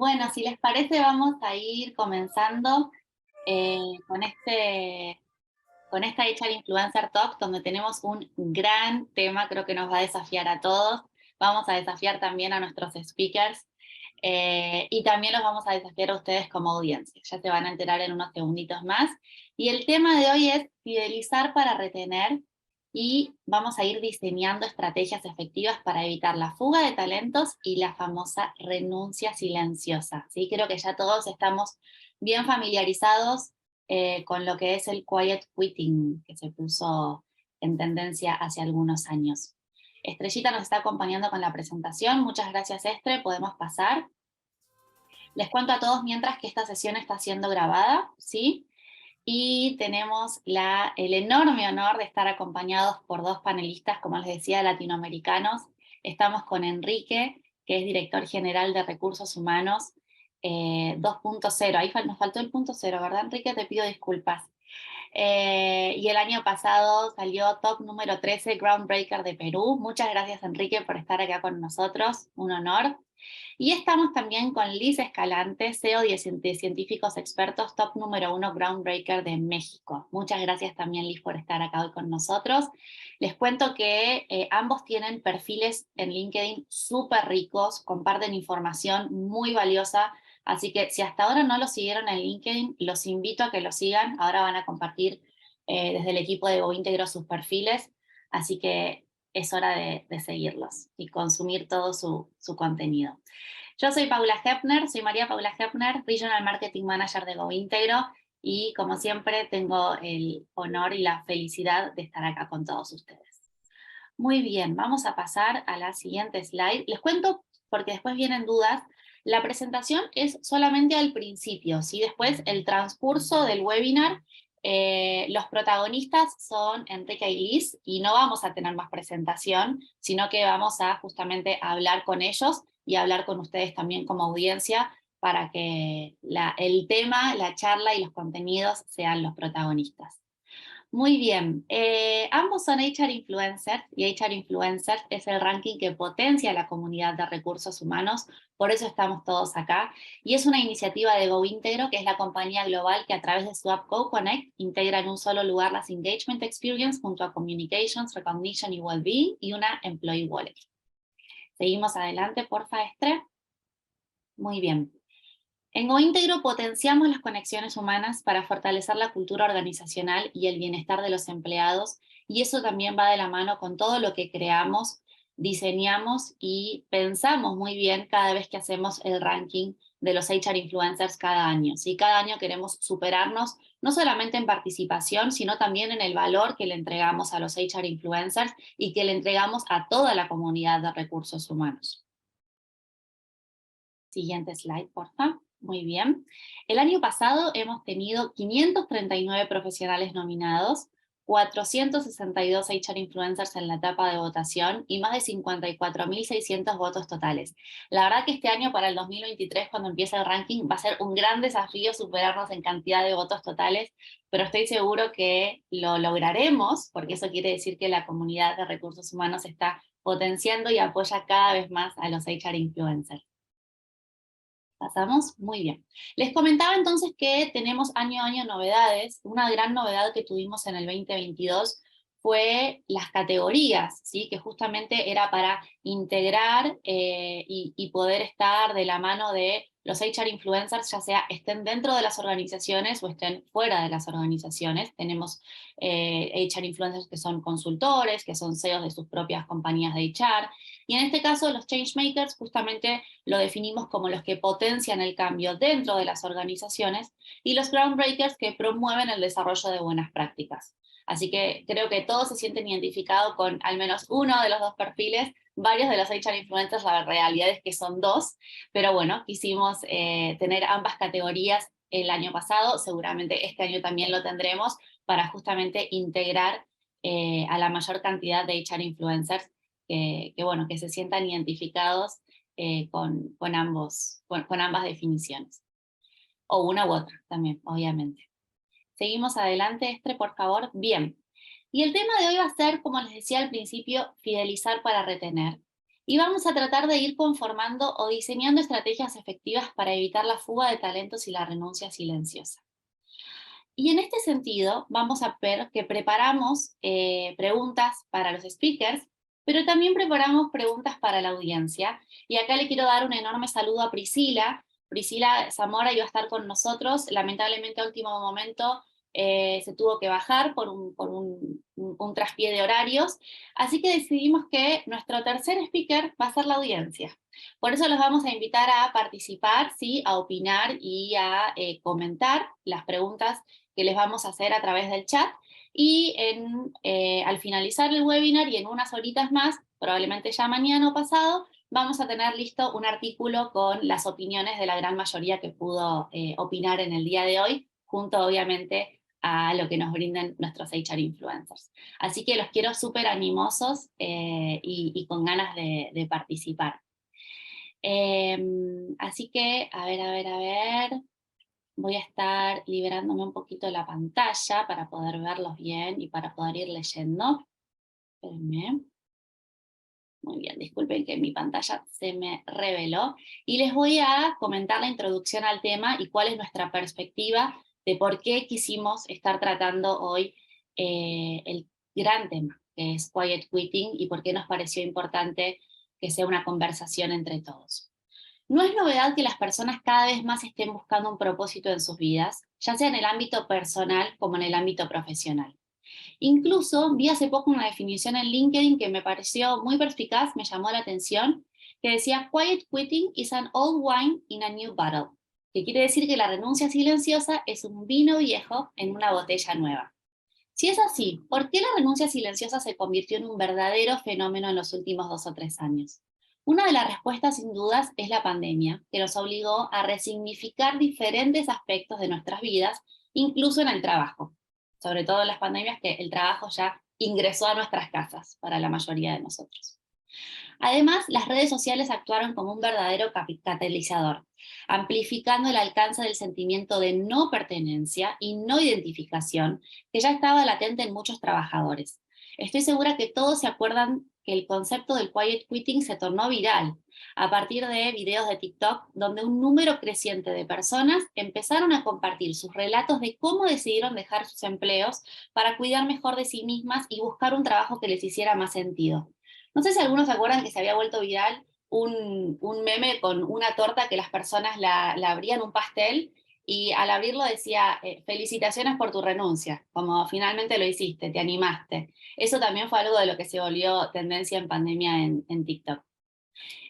Bueno, si les parece, vamos a ir comenzando eh, con con esta HR Influencer Talk, donde tenemos un gran tema, creo que nos va a desafiar a todos. Vamos a desafiar también a nuestros speakers y también los vamos a desafiar a ustedes como audiencia. Ya se van a enterar en unos segunditos más. Y el tema de hoy es fidelizar para retener y vamos a ir diseñando estrategias efectivas para evitar la fuga de talentos y la famosa renuncia silenciosa. ¿Sí? Creo que ya todos estamos bien familiarizados con lo que es el quiet quitting, que se puso en tendencia hace algunos años. Estrellita nos está acompañando con la presentación. Muchas gracias, Estre. Podemos pasar. Les cuento a todos mientras que esta sesión está siendo grabada, ¿sí? Y tenemos el enorme honor de estar acompañados por dos panelistas, como les decía, latinoamericanos. Estamos con Enrique, que es director general de Recursos Humanos 2.0. Ahí nos faltó el punto cero, ¿verdad, Enrique? Te pido disculpas. Y el año pasado salió top número 13, Groundbreaker de Perú. Muchas gracias, Enrique, por estar acá con nosotros. Un honor. Y estamos también con Liz Escalante, CEO de Científicos Expertos, top número 1 Groundbreaker de México. Muchas gracias también, Liz, por estar acá hoy con nosotros. Les cuento que ambos tienen perfiles en LinkedIn súper ricos, comparten información muy valiosa, así que si hasta ahora no los siguieron en LinkedIn, los invito a que los sigan. Ahora van a compartir desde el equipo de GoIntegro sus perfiles, así que es hora de seguirlos y consumir todo su contenido. Yo soy Paula Hepner, soy María Paula Hepner, Regional Marketing Manager de GoIntegro, y como siempre tengo el honor y la felicidad de estar acá con todos ustedes. Muy bien, vamos a pasar a la siguiente slide. Les cuento, porque después vienen dudas, la presentación es solamente al principio, ¿sí? Después el transcurso del webinar, los protagonistas son Enrique y Liz, y no vamos a tener más presentación, sino que vamos a justamente hablar con ellos y hablar con ustedes también como audiencia para que el tema, la charla y los contenidos sean los protagonistas. Muy bien, ambos son HR Influencers y HR Influencers es el ranking que potencia la comunidad de recursos humanos, por eso estamos todos acá, y es una iniciativa de GoIntegro, que es la compañía global que a través de su app GoConnect integra en un solo lugar las Engagement Experience junto a Communications, Recognition y Wellbeing y una Employee Wallet. Seguimos adelante, porfa, Estre. Muy bien. En GoIntegro potenciamos las conexiones humanas para fortalecer la cultura organizacional y el bienestar de los empleados, y eso también va de la mano con todo lo que creamos, diseñamos y pensamos muy bien cada vez que hacemos el ranking de los HR Influencers cada año. ¿Sí? Cada año queremos superarnos no solamente en participación, sino también en el valor que le entregamos a los HR Influencers y que le entregamos a toda la comunidad de recursos humanos. Siguiente slide, por favor. Muy bien. El año pasado hemos tenido 539 profesionales nominados, 462 HR Influencers en la etapa de votación y más de 54.600 votos totales. La verdad que este año, para el 2023, cuando empiece el ranking, va a ser un gran desafío superarnos en cantidad de votos totales, pero estoy seguro que lo lograremos, porque eso quiere decir que la comunidad de recursos humanos está potenciando y apoya cada vez más a los HR Influencers. ¿Pasamos? Muy bien. Les comentaba entonces que tenemos año a año novedades. Una gran novedad que tuvimos en el 2022 fue las categorías, ¿sí? Que justamente era para integrar y poder estar de la mano de los HR influencers, ya sea estén dentro de las organizaciones o estén fuera de las organizaciones. Tenemos HR influencers que son consultores, que son CEOs de sus propias compañías de HR, y en este caso los changemakers justamente lo definimos como los que potencian el cambio dentro de las organizaciones, y los groundbreakers que promueven el desarrollo de buenas prácticas. Así que creo que todos se sienten identificados con al menos uno de los dos perfiles. Varios de los HR influencers, la realidad es que son dos, pero bueno, quisimos tener ambas categorías el año pasado, seguramente este año también lo tendremos, para justamente integrar a la mayor cantidad de HR influencers bueno, que se sientan identificados con ambas definiciones. O una u otra también, obviamente. Seguimos adelante, Estre, por favor. Bien. Y el tema de hoy va a ser, como les decía al principio, fidelizar para retener. y vamos a tratar de ir conformando o diseñando estrategias efectivas para evitar la fuga de talentos y la renuncia silenciosa. Y en este sentido, vamos a ver que preparamos preguntas para los speakers, pero también preparamos preguntas para la audiencia. Y acá le quiero dar un enorme saludo a Priscila. Priscila Zamora iba a estar con nosotros, lamentablemente a último momento se tuvo que bajar por un traspié de horarios, así que decidimos que nuestro tercer speaker va a ser la audiencia. Por eso los vamos a invitar a participar, ¿sí? A opinar y a comentar las preguntas que les vamos a hacer a través del chat. Y al finalizar el webinar y en unas horitas más, probablemente ya mañana o pasado, vamos a tener listo un artículo con las opiniones de la gran mayoría que pudo opinar en el día de hoy, junto obviamente a lo que nos brinden nuestros HR influencers. Así que los quiero súper animosos y con ganas de participar. Así que, a ver. Voy a estar liberándome un poquito la pantalla para poder verlos bien y para poder ir leyendo. Espérenme. Muy bien, disculpen que mi pantalla se me reveló. Y les voy a comentar la introducción al tema y cuál es nuestra perspectiva de por qué quisimos estar tratando hoy el gran tema, que es Quiet Quitting, y por qué nos pareció importante que sea una conversación entre todos. No es novedad que las personas cada vez más estén buscando un propósito en sus vidas, ya sea en el ámbito personal como en el ámbito profesional. Incluso vi hace poco una definición en LinkedIn que me pareció muy perspicaz, me llamó la atención, que decía Quiet quitting is an old wine in a new bottle, que quiere decir que la renuncia silenciosa es un vino viejo en una botella nueva. Si es así, ¿por qué la renuncia silenciosa se convirtió en un verdadero fenómeno en los últimos 2 o 3 años? Una de las respuestas, sin dudas, es la pandemia, que nos obligó a resignificar diferentes aspectos de nuestras vidas, incluso en el trabajo. Sobre todo en las pandemias, que el trabajo ya ingresó a nuestras casas para la mayoría de nosotros. Además, las redes sociales actuaron como un verdadero catalizador, amplificando el alcance del sentimiento de no pertenencia y no identificación que ya estaba latente en muchos trabajadores. Estoy segura que todos se acuerdan que el concepto del quiet quitting se tornó viral a partir de videos de TikTok donde un número creciente de personas empezaron a compartir sus relatos de cómo decidieron dejar sus empleos para cuidar mejor de sí mismas y buscar un trabajo que les hiciera más sentido. No sé si algunos se acuerdan que se había vuelto viral un meme con una torta que las personas la abrían, un pastel, y al abrirlo decía, felicitaciones por tu renuncia, como finalmente lo hiciste, te animaste. Eso también fue algo de lo que se volvió tendencia en pandemia en TikTok.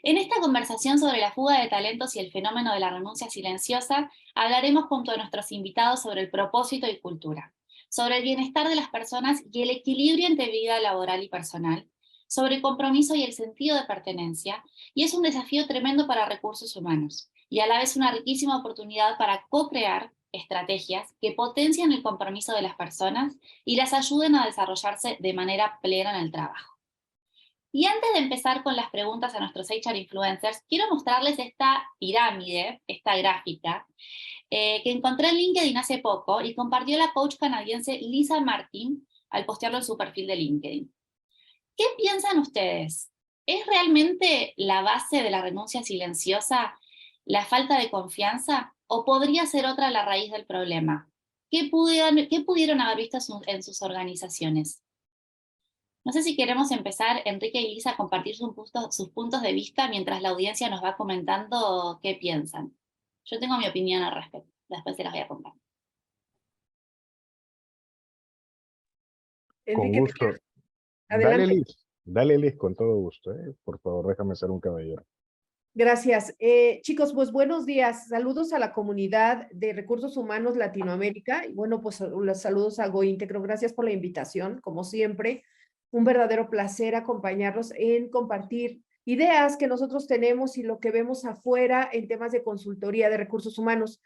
En esta conversación sobre la fuga de talentos y el fenómeno de la renuncia silenciosa, hablaremos junto a nuestros invitados sobre el propósito y cultura, sobre el bienestar de las personas y el equilibrio entre vida laboral y personal, sobre el compromiso y el sentido de pertenencia, y es un desafío tremendo para recursos humanos, y a la vez una riquísima oportunidad para co-crear estrategias que potencian el compromiso de las personas y las ayuden a desarrollarse de manera plena en el trabajo. Y antes de empezar con las preguntas a nuestros HR influencers, quiero mostrarles esta pirámide, esta gráfica, que encontré en LinkedIn hace poco y compartió la coach canadiense Lisa Martin al postearlo en su perfil de LinkedIn. ¿Qué piensan ustedes? ¿Es realmente la base de la renuncia silenciosa la falta de confianza o podría ser otra la raíz del problema? ¿Qué pudieron haber visto en sus organizaciones? No sé si queremos empezar, Enrique y Lisa, a compartir sus puntos de vista mientras la audiencia nos va comentando qué piensan. Yo tengo mi opinión al respecto, después se las voy a contar. Con Enrique, gusto. adelante. Dale Liz, con todo gusto, ¿eh? Por favor, déjame ser un caballero. Gracias. Chicos, pues buenos días. Saludos a la comunidad de Recursos Humanos Latinoamérica. Y bueno, pues los saludos a GoIntegro. Gracias por la invitación. Como siempre, un verdadero placer acompañarlos en compartir ideas que nosotros tenemos y lo que vemos afuera en temas de consultoría de recursos humanos.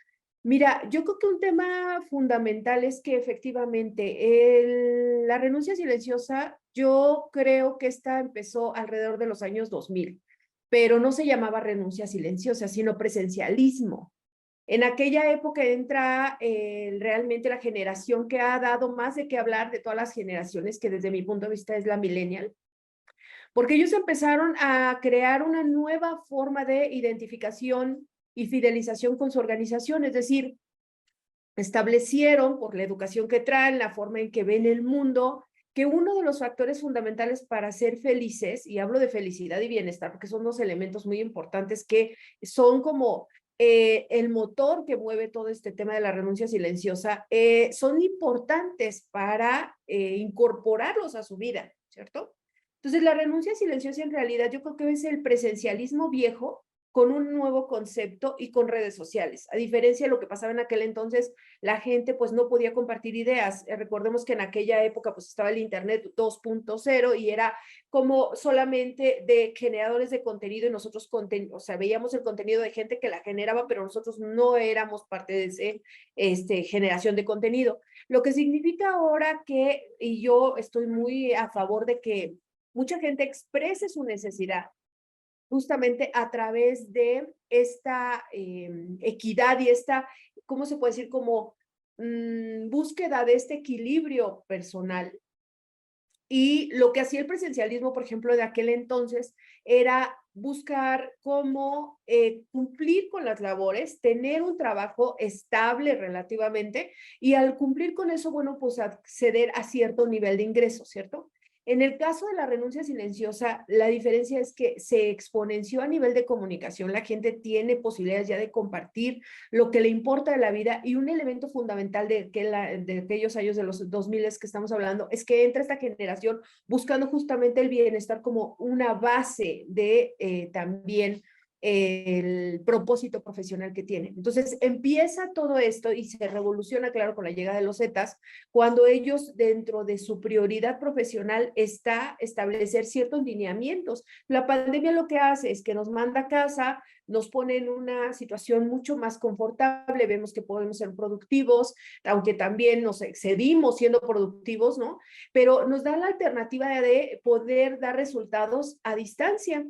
Mira, yo creo que un tema fundamental es que efectivamente la renuncia silenciosa, yo creo que esta empezó alrededor de los años 2000, pero no se llamaba renuncia silenciosa, sino presencialismo. En aquella época entra realmente la generación que ha dado más de qué hablar de todas las generaciones, que desde mi punto de vista es la millennial, porque ellos empezaron a crear una nueva forma de identificación y fidelización con su organización, es decir, establecieron por la educación que traen, la forma en que ven el mundo, que uno de los factores fundamentales para ser felices, y hablo de felicidad y bienestar, porque son dos elementos muy importantes que son como el motor que mueve todo este tema de la renuncia silenciosa, son importantes para incorporarlos a su vida, ¿cierto? Entonces, la renuncia silenciosa en realidad yo creo que es el presencialismo viejo con un nuevo concepto y con redes sociales. A diferencia de lo que pasaba en aquel entonces, la gente pues no podía compartir ideas. Recordemos que en aquella época pues estaba el Internet 2.0 y era como solamente de generadores de contenido y nosotros, o sea, veíamos el contenido de gente que la generaba, pero nosotros no éramos parte de ese generación de contenido. Lo que significa ahora que, y yo estoy muy a favor de que mucha gente exprese su necesidad justamente a través de esta equidad y esta, ¿cómo se puede decir? Como búsqueda de este equilibrio personal. Y lo que hacía el presencialismo, por ejemplo, de aquel entonces, era buscar cómo cumplir con las labores, tener un trabajo estable relativamente, y al cumplir con eso, bueno, pues acceder a cierto nivel de ingreso, ¿cierto? En el caso de la renuncia silenciosa, la diferencia es que se exponenció a nivel de comunicación. La gente tiene posibilidades ya de compartir lo que le importa de la vida, y un elemento fundamental de aquellos años de los 2000 que estamos hablando es que entra esta generación buscando justamente el bienestar como una base de también el propósito profesional que tienen. Entonces empieza todo esto y se revoluciona, claro, con la llegada de los Zetas, cuando ellos dentro de su prioridad profesional está establecer ciertos lineamientos. La pandemia lo que hace es que nos manda a casa, nos pone en una situación mucho más confortable, vemos que podemos ser productivos, aunque también nos excedimos siendo productivos, ¿no? Pero nos da la alternativa de poder dar resultados a distancia.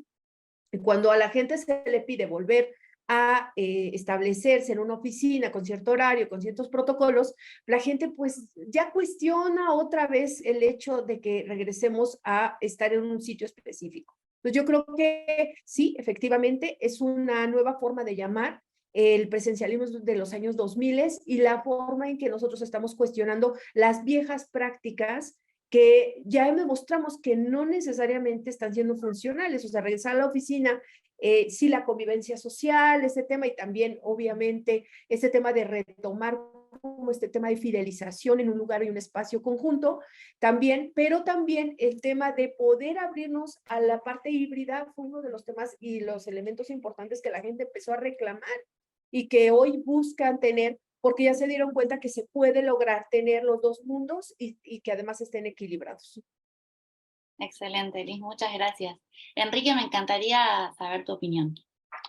Cuando a la gente se le pide volver a establecerse en una oficina con cierto horario, con ciertos protocolos, la gente pues ya cuestiona otra vez el hecho de que regresemos a estar en un sitio específico. Entonces yo creo que sí, efectivamente, es una nueva forma de llamar el presencialismo de los años 2000 y la forma en que nosotros estamos cuestionando las viejas prácticas que ya demostramos que no necesariamente están siendo funcionales, o sea, regresar a la oficina, sí la convivencia social, ese tema, y también obviamente este tema de retomar como este tema de fidelización en un lugar y un espacio conjunto, también, pero también el tema de poder abrirnos a la parte híbrida fue uno de los temas y los elementos importantes que la gente empezó a reclamar y que hoy buscan tener, porque ya se dieron cuenta que se puede lograr tener los dos mundos y que además estén equilibrados. Excelente, Liz, muchas gracias. Enrique, me encantaría saber tu opinión.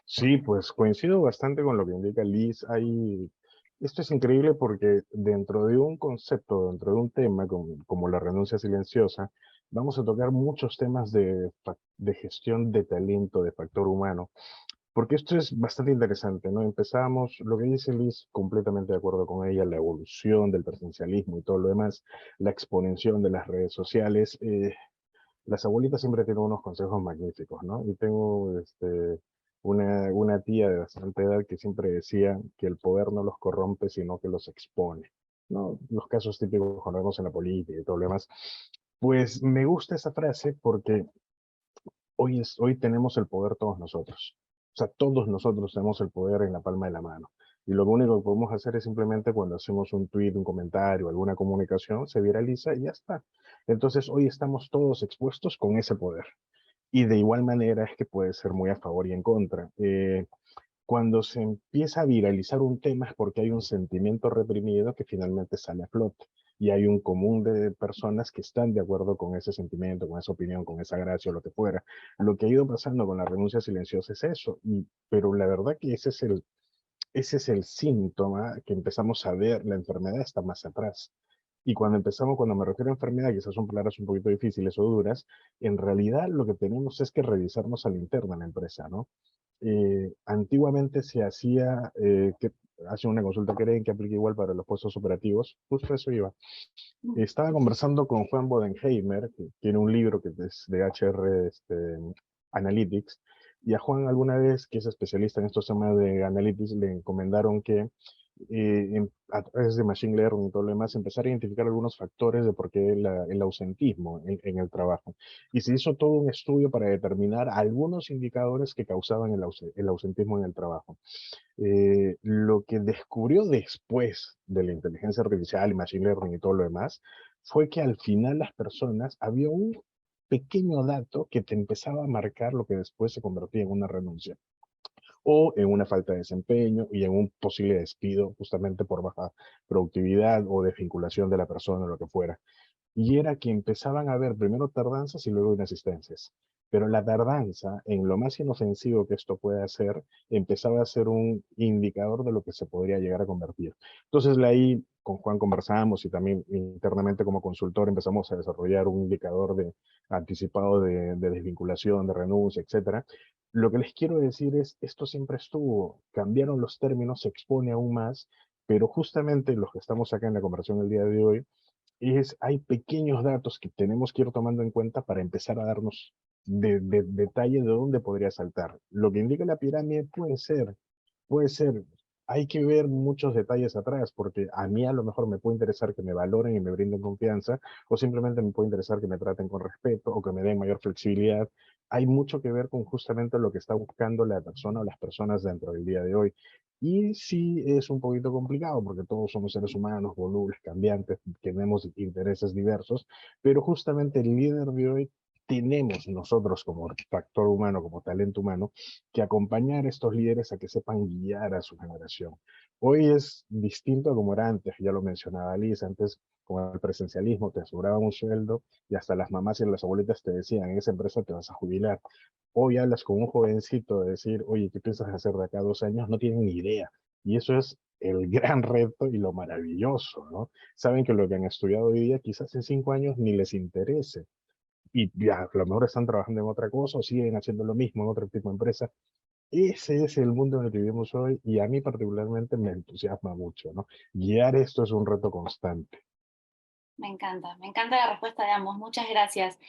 Sí, pues coincido bastante con lo que indica Liz. Esto es increíble porque dentro de un concepto, dentro de un tema como la renuncia silenciosa, vamos a tocar muchos temas de gestión de talento, de factor humano, porque esto es bastante interesante, ¿no? Empezamos, lo que dice Liz, completamente de acuerdo con ella, la evolución del presencialismo y todo lo demás, la exponenciación de las redes sociales. Las abuelitas siempre tienen unos consejos magníficos, ¿no? Y tengo una tía de bastante edad que siempre decía que el poder no los corrompe, sino que los expone, ¿no? Los casos típicos cuando vemos en la política y todo lo demás. Pues me gusta esa frase porque hoy tenemos el poder todos nosotros. O sea, todos nosotros tenemos el poder en la palma de la mano. Y lo único que podemos hacer es simplemente cuando hacemos un tweet, un comentario, alguna comunicación, se viraliza y ya está. Entonces, hoy estamos todos expuestos con ese poder. Y de igual manera es que puede ser muy a favor y en contra. Cuando se empieza a viralizar un tema es porque hay un sentimiento reprimido que finalmente sale a flote. Y hay un común de personas que están de acuerdo con ese sentimiento, con esa opinión, con esa gracia o lo que fuera. Lo que ha ido pasando con la renuncia silenciosa es eso. Pero la verdad que ese es el síntoma que empezamos a ver, la enfermedad está más atrás. Y cuando me refiero a enfermedad, quizás son palabras un poquito difíciles o duras, en realidad lo que tenemos es que revisarnos a la interna en la empresa, ¿no? Antiguamente se hacía, hacen una consulta, ¿creen que aplica igual para los puestos operativos? Justo eso iba. Estaba conversando con Juan Bodenheimer, que tiene un libro que es de HR Analytics, y a Juan alguna vez, que es especialista en estos temas de Analytics, le encomendaron que a través de Machine Learning y todo lo demás, empezar a identificar algunos factores de por qué el ausentismo en el trabajo. Y se hizo todo un estudio para determinar algunos indicadores que causaban el ausentismo en el trabajo. Lo que descubrió después de la inteligencia artificial y Machine Learning y todo lo demás, fue que al final las personas, había un pequeño dato que te empezaba a marcar lo que después se convertía en una renuncia o en una falta de desempeño y en un posible despido justamente por baja productividad o desvinculación de la persona o lo que fuera. Y era que empezaban a haber primero tardanzas y luego inasistencias. Pero la tardanza, en lo más inofensivo que esto puede hacer, empezaba a ser un indicador de lo que se podría llegar a convertir. Entonces, ahí con Juan conversamos y también internamente como consultor empezamos a desarrollar un indicador anticipado de desvinculación, de renuncia, etcétera. Lo que les quiero decir es, esto siempre estuvo, cambiaron los términos, se expone aún más, pero justamente los que estamos acá en la conversación el día de hoy, hay pequeños datos que tenemos que ir tomando en cuenta para empezar a darnos detalle de dónde podría saltar. Lo que indica la pirámide puede ser, hay que ver muchos detalles atrás, porque a mí a lo mejor me puede interesar que me valoren y me brinden confianza, o simplemente me puede interesar que me traten con respeto o que me den mayor flexibilidad. Hay mucho que ver con justamente lo que está buscando la persona o las personas dentro del día de hoy. Y sí es un poquito complicado porque todos somos seres humanos, volubles, cambiantes, tenemos intereses diversos, pero justamente el líder de hoy tenemos nosotros como factor humano, como talento humano, que acompañar a estos líderes a que sepan guiar a su generación. Hoy es distinto a como era antes, ya lo mencionaba Liz, antes con el presencialismo te aseguraban un sueldo y hasta las mamás y las abuelitas te decían, en esa empresa te vas a jubilar. Hoy hablas con un jovencito de decir, oye, ¿qué piensas hacer de acá a 2 años? No tienen ni idea. Y eso es el gran reto y lo maravilloso, ¿no? Saben que lo que han estudiado hoy día quizás en 5 años ni les interese. Y ya, a lo mejor están trabajando en otra cosa o siguen haciendo lo mismo en otro tipo de empresa. Ese es el mundo en el que vivimos hoy y a mí particularmente me entusiasma mucho, ¿no? Guiar esto es un reto constante. Me encanta la respuesta de ambos, muchas gracias.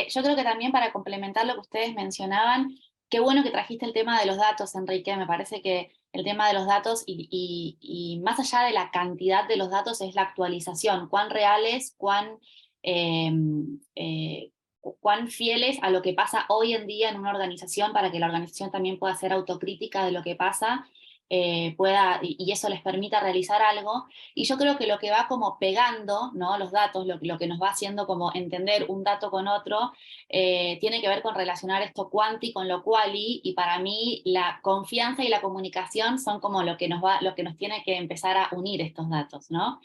Yo creo que también para complementar lo que ustedes mencionaban, qué bueno que trajiste el tema de los datos, Enrique, me parece que el tema de los datos y más allá de la cantidad de los datos es la actualización, cuán reales, eh, eh, cuán fieles a lo que pasa hoy en día en una organización para que la organización también pueda ser autocrítica de lo que pasa. Y eso les permita realizar algo. Y yo creo que lo que va como pegando, ¿no? Los datos, lo que nos va haciendo como entender un dato con otro, tiene que ver con relacionar esto cuanti con lo quali, y para mí la confianza y la comunicación son como lo que nos tiene que empezar a unir estos datos, ¿no?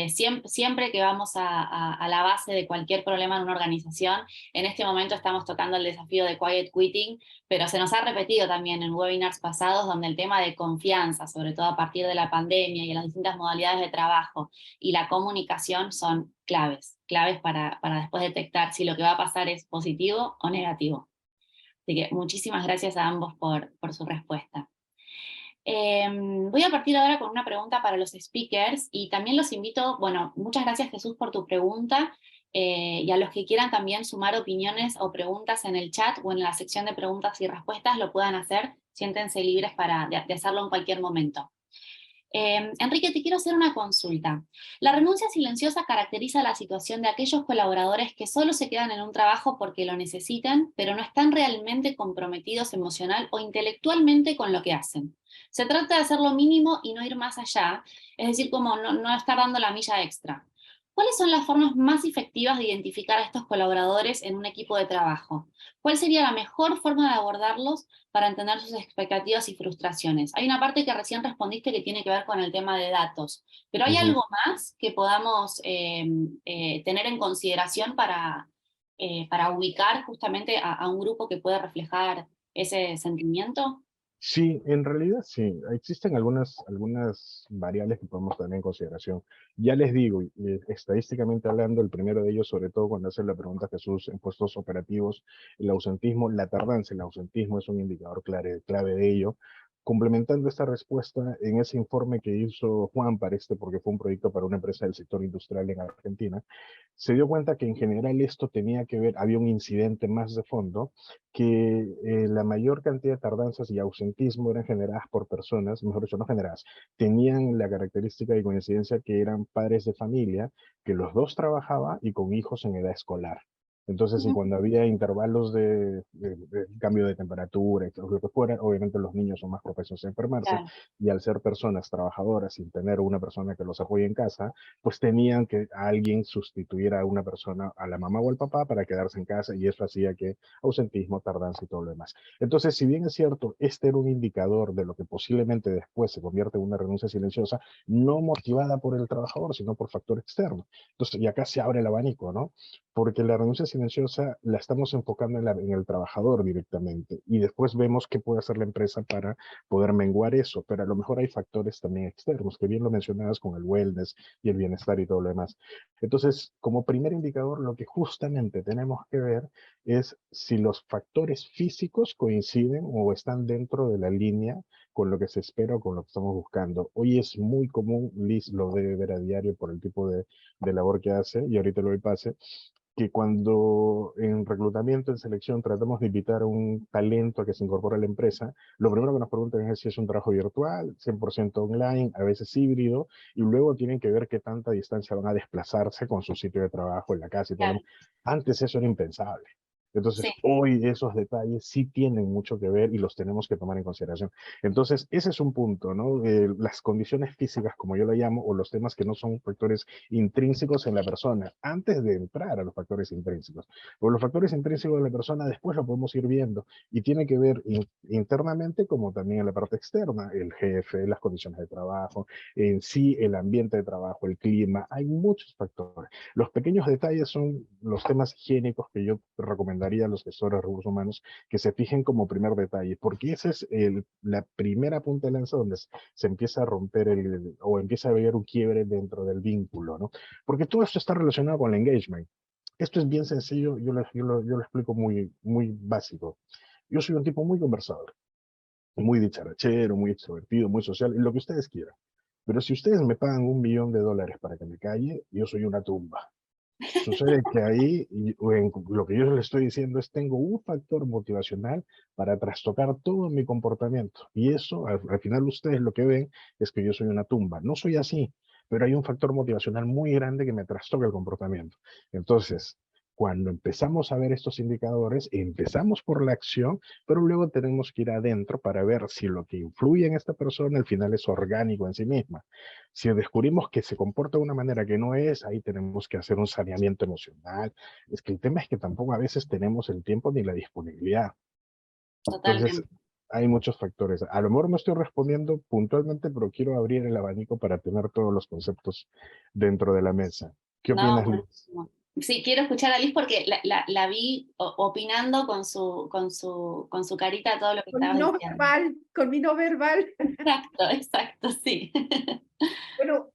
Siempre que vamos a la base de cualquier problema en una organización, en este momento estamos tocando el desafío de quiet quitting, pero se nos ha repetido también en webinars pasados donde el tema de confianza, sobre todo a partir de la pandemia y en las distintas modalidades de trabajo, y la comunicación son claves para después detectar si lo que va a pasar es positivo o negativo. Así que muchísimas gracias a ambos por su respuesta. Voy a partir ahora con una pregunta para los speakers y también los invito, bueno, muchas gracias Jesús por tu pregunta, y a los que quieran también sumar opiniones o preguntas en el chat o en la sección de preguntas y respuestas lo puedan hacer, siéntense libres de hacerlo en cualquier momento. Enrique, te quiero hacer una consulta. La renuncia silenciosa caracteriza la situación de aquellos colaboradores que solo se quedan en un trabajo porque lo necesitan, pero no están realmente comprometidos emocional o intelectualmente con lo que hacen. Se trata de hacer lo mínimo y no ir más allá, es decir, como no estar dando la milla extra. ¿Cuáles son las formas más efectivas de identificar a estos colaboradores en un equipo de trabajo? ¿Cuál sería la mejor forma de abordarlos para entender sus expectativas y frustraciones? Hay una parte que recién respondiste que tiene que ver con el tema de datos, pero ¿hay algo más que podamos tener en consideración para ubicar justamente a un grupo que pueda reflejar ese sentimiento? Sí, en realidad sí. Existen algunas variables que podemos tener en consideración. Ya les digo, estadísticamente hablando, el primero de ellos, sobre todo cuando hace la pregunta Jesús en puestos operativos, el ausentismo, la tardanza, el ausentismo es un indicador clave de ello, complementando esta respuesta, en ese informe que hizo Juan porque fue un proyecto para una empresa del sector industrial en Argentina, se dio cuenta que en general esto tenía que ver, había un incidente más de fondo, que la mayor cantidad de tardanzas y ausentismo eran generadas por personas, mejor dicho, no generadas, tenían la característica y coincidencia que eran padres de familia, que los dos trabajaban y con hijos en edad escolar. Entonces, y Ujú. cuando había intervalos de cambio de temperatura, o lo que fuera, obviamente los niños son más propensos a enfermarse, Claro, y al ser personas trabajadoras, sin tener una persona que los apoye en casa, pues tenían que alguien sustituir a una persona, a la mamá o al papá, para quedarse en casa, y eso hacía que ausentismo, tardanza y todo lo demás. Entonces, si bien es cierto, este era un indicador de lo que posiblemente después se convierte en una renuncia silenciosa, no motivada por el trabajador, sino por factor externo. Entonces, y acá se abre el abanico, ¿no? Porque la renuncia silenciosa la estamos enfocando en el trabajador directamente, y después vemos qué puede hacer la empresa para poder menguar eso, pero a lo mejor hay factores también externos, que bien lo mencionabas con el wellness y el bienestar y todo lo demás. Entonces, como primer indicador, lo que justamente tenemos que ver es si los factores físicos coinciden o están dentro de la línea con lo que se espera o con lo que estamos buscando. Hoy es muy común, Liz lo debe ver a diario por el tipo de labor que hace, y ahorita lo doy pase, que cuando en reclutamiento, en selección, tratamos de invitar a un talento a que se incorpore a la empresa, lo primero que nos preguntan es si es un trabajo virtual, 100% online, a veces híbrido, y luego tienen que ver qué tanta distancia van a desplazarse con su sitio de trabajo, en la casa y todo lo claro. demás. Antes eso era impensable. Entonces, Sí, hoy esos detalles sí tienen mucho que ver y los tenemos que tomar en consideración. Entonces, ese es un punto, ¿no? Las condiciones físicas, como yo lo llamo, o los temas que no son factores intrínsecos en la persona, antes de entrar a los factores intrínsecos. Porque los factores intrínsecos de la persona después lo podemos ir viendo, y tiene que ver internamente como también en la parte externa, el jefe, las condiciones de trabajo, en sí el ambiente de trabajo, el clima, hay muchos factores. Los pequeños detalles son los temas higiénicos que yo recomendaría a los gestores de recursos humanos que se fijen como primer detalle, porque esa es la primera punta de lanza donde se empieza a romper o empieza a haber un quiebre dentro del vínculo, ¿no? Porque todo esto está relacionado con el engagement. Esto es bien sencillo, yo lo explico muy básico. Yo soy un tipo muy conversador, muy dicharachero, muy extrovertido, muy social, y lo que ustedes quieran. Pero si ustedes me pagan $1.000.000 para que me calle, yo soy una tumba. Sucede que ahí, lo que yo les estoy diciendo es, tengo un factor motivacional para trastocar todo mi comportamiento. Y eso, al final ustedes lo que ven es que yo soy una tumba. No soy así, pero hay un factor motivacional muy grande que me trastoca el comportamiento. Entonces, cuando empezamos a ver estos indicadores, empezamos por la acción, pero luego tenemos que ir adentro para ver si lo que influye en esta persona al final es orgánico en sí misma. Si descubrimos que se comporta de una manera que no es, ahí tenemos que hacer un saneamiento emocional. Es que el tema es que tampoco a veces tenemos el tiempo ni la disponibilidad. Entonces, totalmente. hay muchos factores. A lo mejor no estoy respondiendo puntualmente, pero quiero abrir el abanico para tener todos los conceptos dentro de la mesa. ¿Qué No, opinas, Liz? buenísimo. Sí, quiero escuchar a Liz porque la vi opinando con su carita todo lo que Con mi estabas no diciendo. verbal, con mi no verbal. Exacto, exacto, sí. Bueno,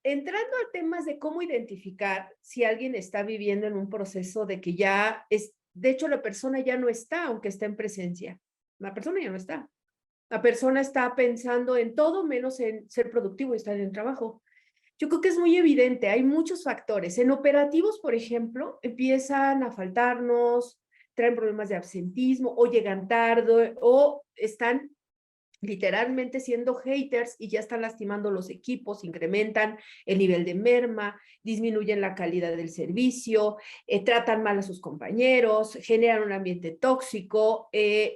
entrando a temas de cómo identificar si alguien está viviendo en un proceso de que ya es, de hecho la persona ya no está, aunque está en presencia. La persona ya no está. La persona está pensando en todo menos en ser productivo y estar en el trabajo. Yo creo que es muy evidente, hay muchos factores. En operativos, por ejemplo, empiezan a faltarnos, traen problemas de absentismo o llegan tarde o están literalmente siendo haters y ya están lastimando los equipos, incrementan el nivel de merma, disminuyen la calidad del servicio, tratan mal a sus compañeros, generan un ambiente tóxico.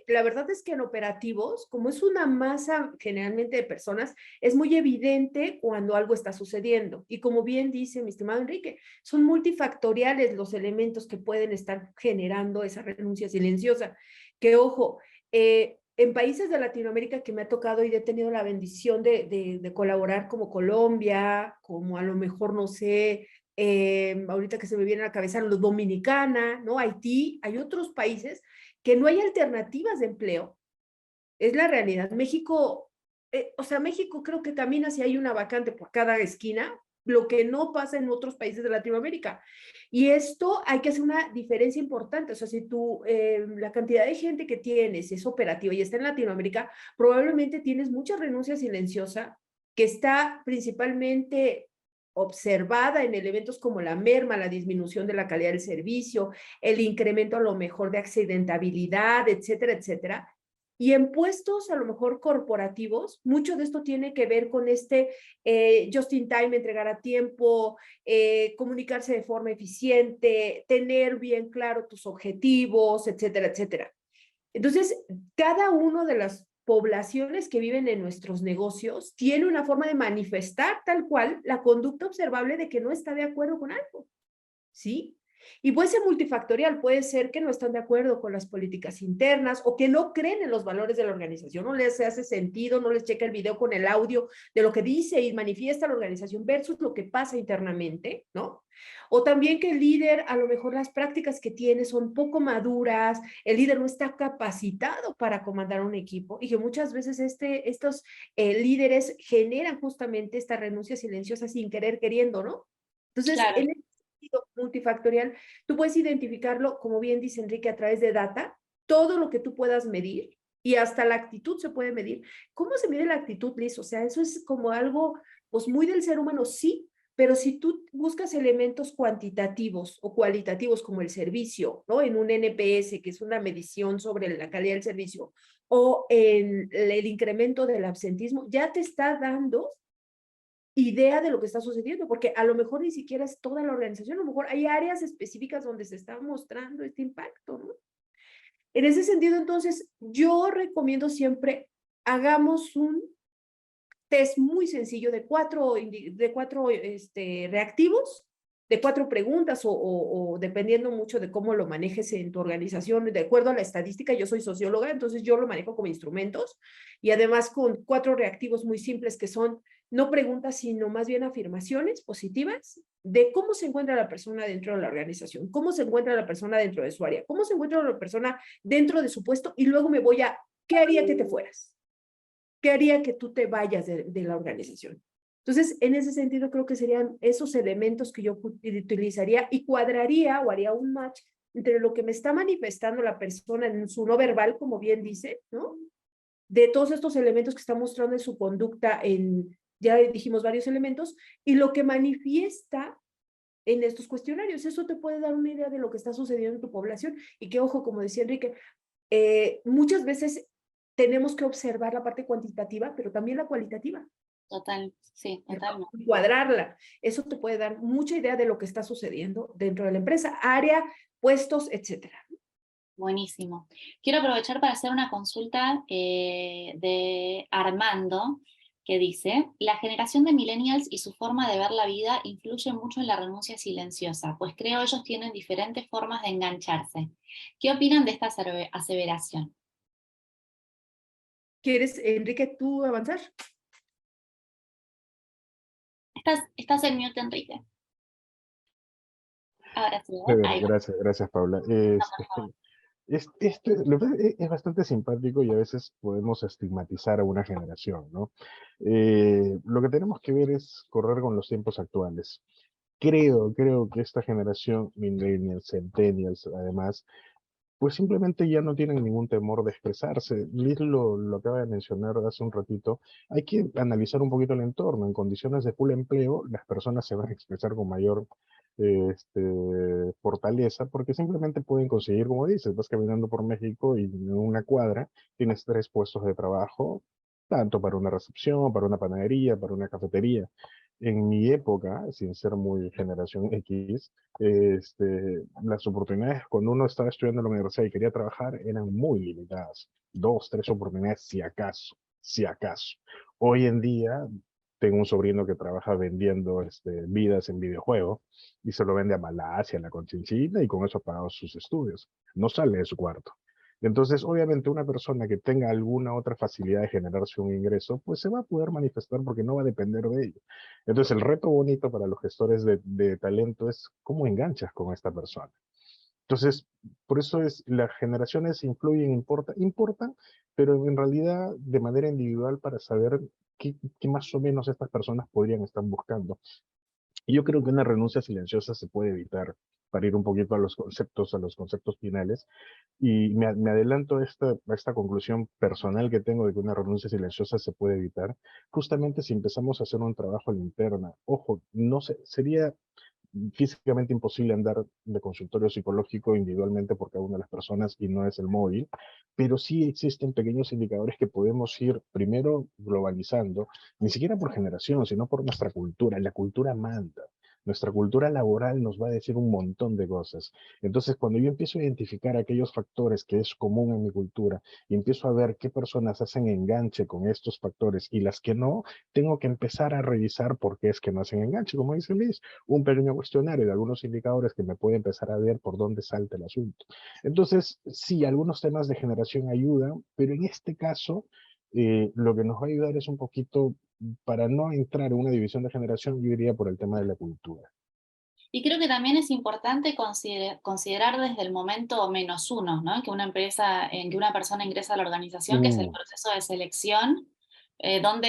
La verdad es que en operativos, como es una masa generalmente de personas, es muy evidente cuando algo está sucediendo. Y como bien dice mi estimado Enrique, son multifactoriales los elementos que pueden estar generando esa renuncia silenciosa. Que ojo, en países de Latinoamérica que me ha tocado y he tenido la bendición de colaborar como Colombia, como a lo mejor, no sé, ahorita que se me viene a la cabeza, los Dominicana, ¿no? Haití, hay otros países que no hay alternativas de empleo. Es la realidad. México, o sea, México creo que camina si hay una vacante por cada esquina, lo que no pasa en otros países de Latinoamérica. Y esto hay que hacer una diferencia importante. O sea, si tú, la cantidad de gente que tienes es operativa y está en Latinoamérica, probablemente tienes mucha renuncia silenciosa que está principalmente observada en elementos como la merma, la disminución de la calidad del servicio, el incremento a lo mejor de accidentabilidad, etcétera, etcétera. Y en puestos a lo mejor corporativos, mucho de esto tiene que ver con este just in time, entregar a tiempo, comunicarse de forma eficiente, tener bien claro tus objetivos, etcétera, etcétera. Entonces, cada una de las poblaciones que viven en nuestros negocios tiene una forma de manifestar tal cual la conducta observable de que no está de acuerdo con algo, ¿sí? Y puede ser multifactorial, puede ser que no están de acuerdo con las políticas internas o que no creen en los valores de la organización, no les hace sentido, no les checa el video con el audio de lo que dice y manifiesta la organización versus lo que pasa internamente, ¿no? O también que el líder, a lo mejor las prácticas que tiene son poco maduras, el líder no está capacitado para comandar un equipo y que muchas veces estos líderes generan justamente esta renuncia silenciosa sin querer queriendo, ¿no? Entonces, Claro, en multifactorial, tú puedes identificarlo, como bien dice Enrique, a través de data, todo lo que tú puedas medir y hasta la actitud se puede medir. ¿Cómo se mide la actitud, Liz? O sea, eso es como algo, pues muy del ser humano, sí, pero si tú buscas elementos cuantitativos o cualitativos como el servicio, ¿no? En un NPS, que es una medición sobre la calidad del servicio, o en el incremento del absentismo, ya te está dando idea de lo que está sucediendo, porque a lo mejor ni siquiera es toda la organización, a lo mejor hay áreas específicas donde se está mostrando este impacto, ¿no? En ese sentido, entonces, yo recomiendo siempre hagamos un test muy sencillo de cuatro reactivos, de 4 preguntas o dependiendo mucho de cómo lo manejes en tu organización, de acuerdo a la estadística, yo soy socióloga, entonces yo lo manejo como instrumentos y además con 4 reactivos muy simples que son no preguntas, sino más bien afirmaciones positivas de cómo se encuentra la persona dentro de la organización, cómo se encuentra la persona dentro de su área, cómo se encuentra la persona dentro de su puesto y luego me voy a, ¿qué haría que te fueras? ¿Qué haría que tú te vayas de la organización? Entonces, en ese sentido, creo que serían esos elementos que yo utilizaría y cuadraría o haría un match entre lo que me está manifestando la persona en su no verbal, como bien dice, ¿no? De todos estos elementos que está mostrando en su conducta, ya dijimos varios elementos, y lo que manifiesta en estos cuestionarios. Eso te puede dar una idea de lo que está sucediendo en tu población y que, ojo, como decía Enrique, muchas veces tenemos que observar la parte cuantitativa, pero también la cualitativa. total, sí, totalmente. Cuadrarla. Eso te puede dar mucha idea de lo que está sucediendo dentro de la empresa, área, puestos, etcétera. Buenísimo. Quiero aprovechar para hacer una consulta de Armando, que dice, la generación de millennials y su forma de ver la vida influye mucho en la renuncia silenciosa, pues creo ellos tienen diferentes formas de engancharse. ¿Qué opinan de esta aseveración? ¿Quieres, Enrique, tú avanzar? Estás en mute, Enrique. Ahora sí, ¿eh? Ahí va. Gracias, Paula. Es bastante simpático y a veces podemos estigmatizar a una generación, ¿no? Lo que tenemos que ver es correr con los tiempos actuales. Creo que esta generación, millennials, centennials, además, pues simplemente ya no tienen ningún temor de expresarse. Liz lo acaba de mencionar hace un ratito. Hay que analizar un poquito el entorno. En condiciones de full empleo, las personas se van a expresar con mayor fortaleza porque simplemente pueden conseguir, como dices, vas caminando por México y en una cuadra tienes 3 puestos de trabajo, tanto para una recepción, para una panadería, para una cafetería. En mi época, sin ser muy generación X, las oportunidades cuando uno estaba estudiando en la universidad y quería trabajar eran muy limitadas. 2, 3 oportunidades, si acaso, si acaso. Hoy en día tengo un sobrino que trabaja vendiendo vidas en videojuegos y se lo vende a Malasia, a la Conchinchina y con eso ha pagado sus estudios. No sale de su cuarto. Entonces, obviamente, una persona que tenga alguna otra facilidad de generarse un ingreso, pues se va a poder manifestar porque no va a depender de ello. Entonces, el reto bonito para los gestores de talento es cómo enganchas con esta persona. Entonces, por eso las generaciones influyen, importan, pero en realidad de manera individual para saber qué más o menos estas personas podrían estar buscando. Y yo creo que una renuncia silenciosa se puede evitar, para ir un poquito a los conceptos finales. Y me adelanto a esta conclusión personal que tengo de que una renuncia silenciosa se puede evitar, justamente si empezamos a hacer un trabajo a la interna. Ojo, no sé, sería físicamente imposible andar de consultorio psicológico individualmente por cada una de las personas y no es el móvil, pero sí existen pequeños indicadores que podemos ir primero globalizando, ni siquiera por generación, sino por nuestra cultura. La cultura manda. Nuestra cultura laboral nos va a decir un montón de cosas. Entonces, cuando yo empiezo a identificar aquellos factores que es común en mi cultura y empiezo a ver qué personas hacen enganche con estos factores y las que no, tengo que empezar a revisar por qué es que no hacen enganche, como dice Liz, un pequeño cuestionario de algunos indicadores que me puede empezar a ver por dónde salta el asunto. Entonces, sí, algunos temas de generación ayudan, pero en este caso, lo que nos va a ayudar es un poquito, para no entrar en una división de generación, yo iría por el tema de la cultura. Y creo que también es importante considerar desde el momento -1, ¿no? En que una persona ingresa a la organización, que es el Mm, proceso de selección, donde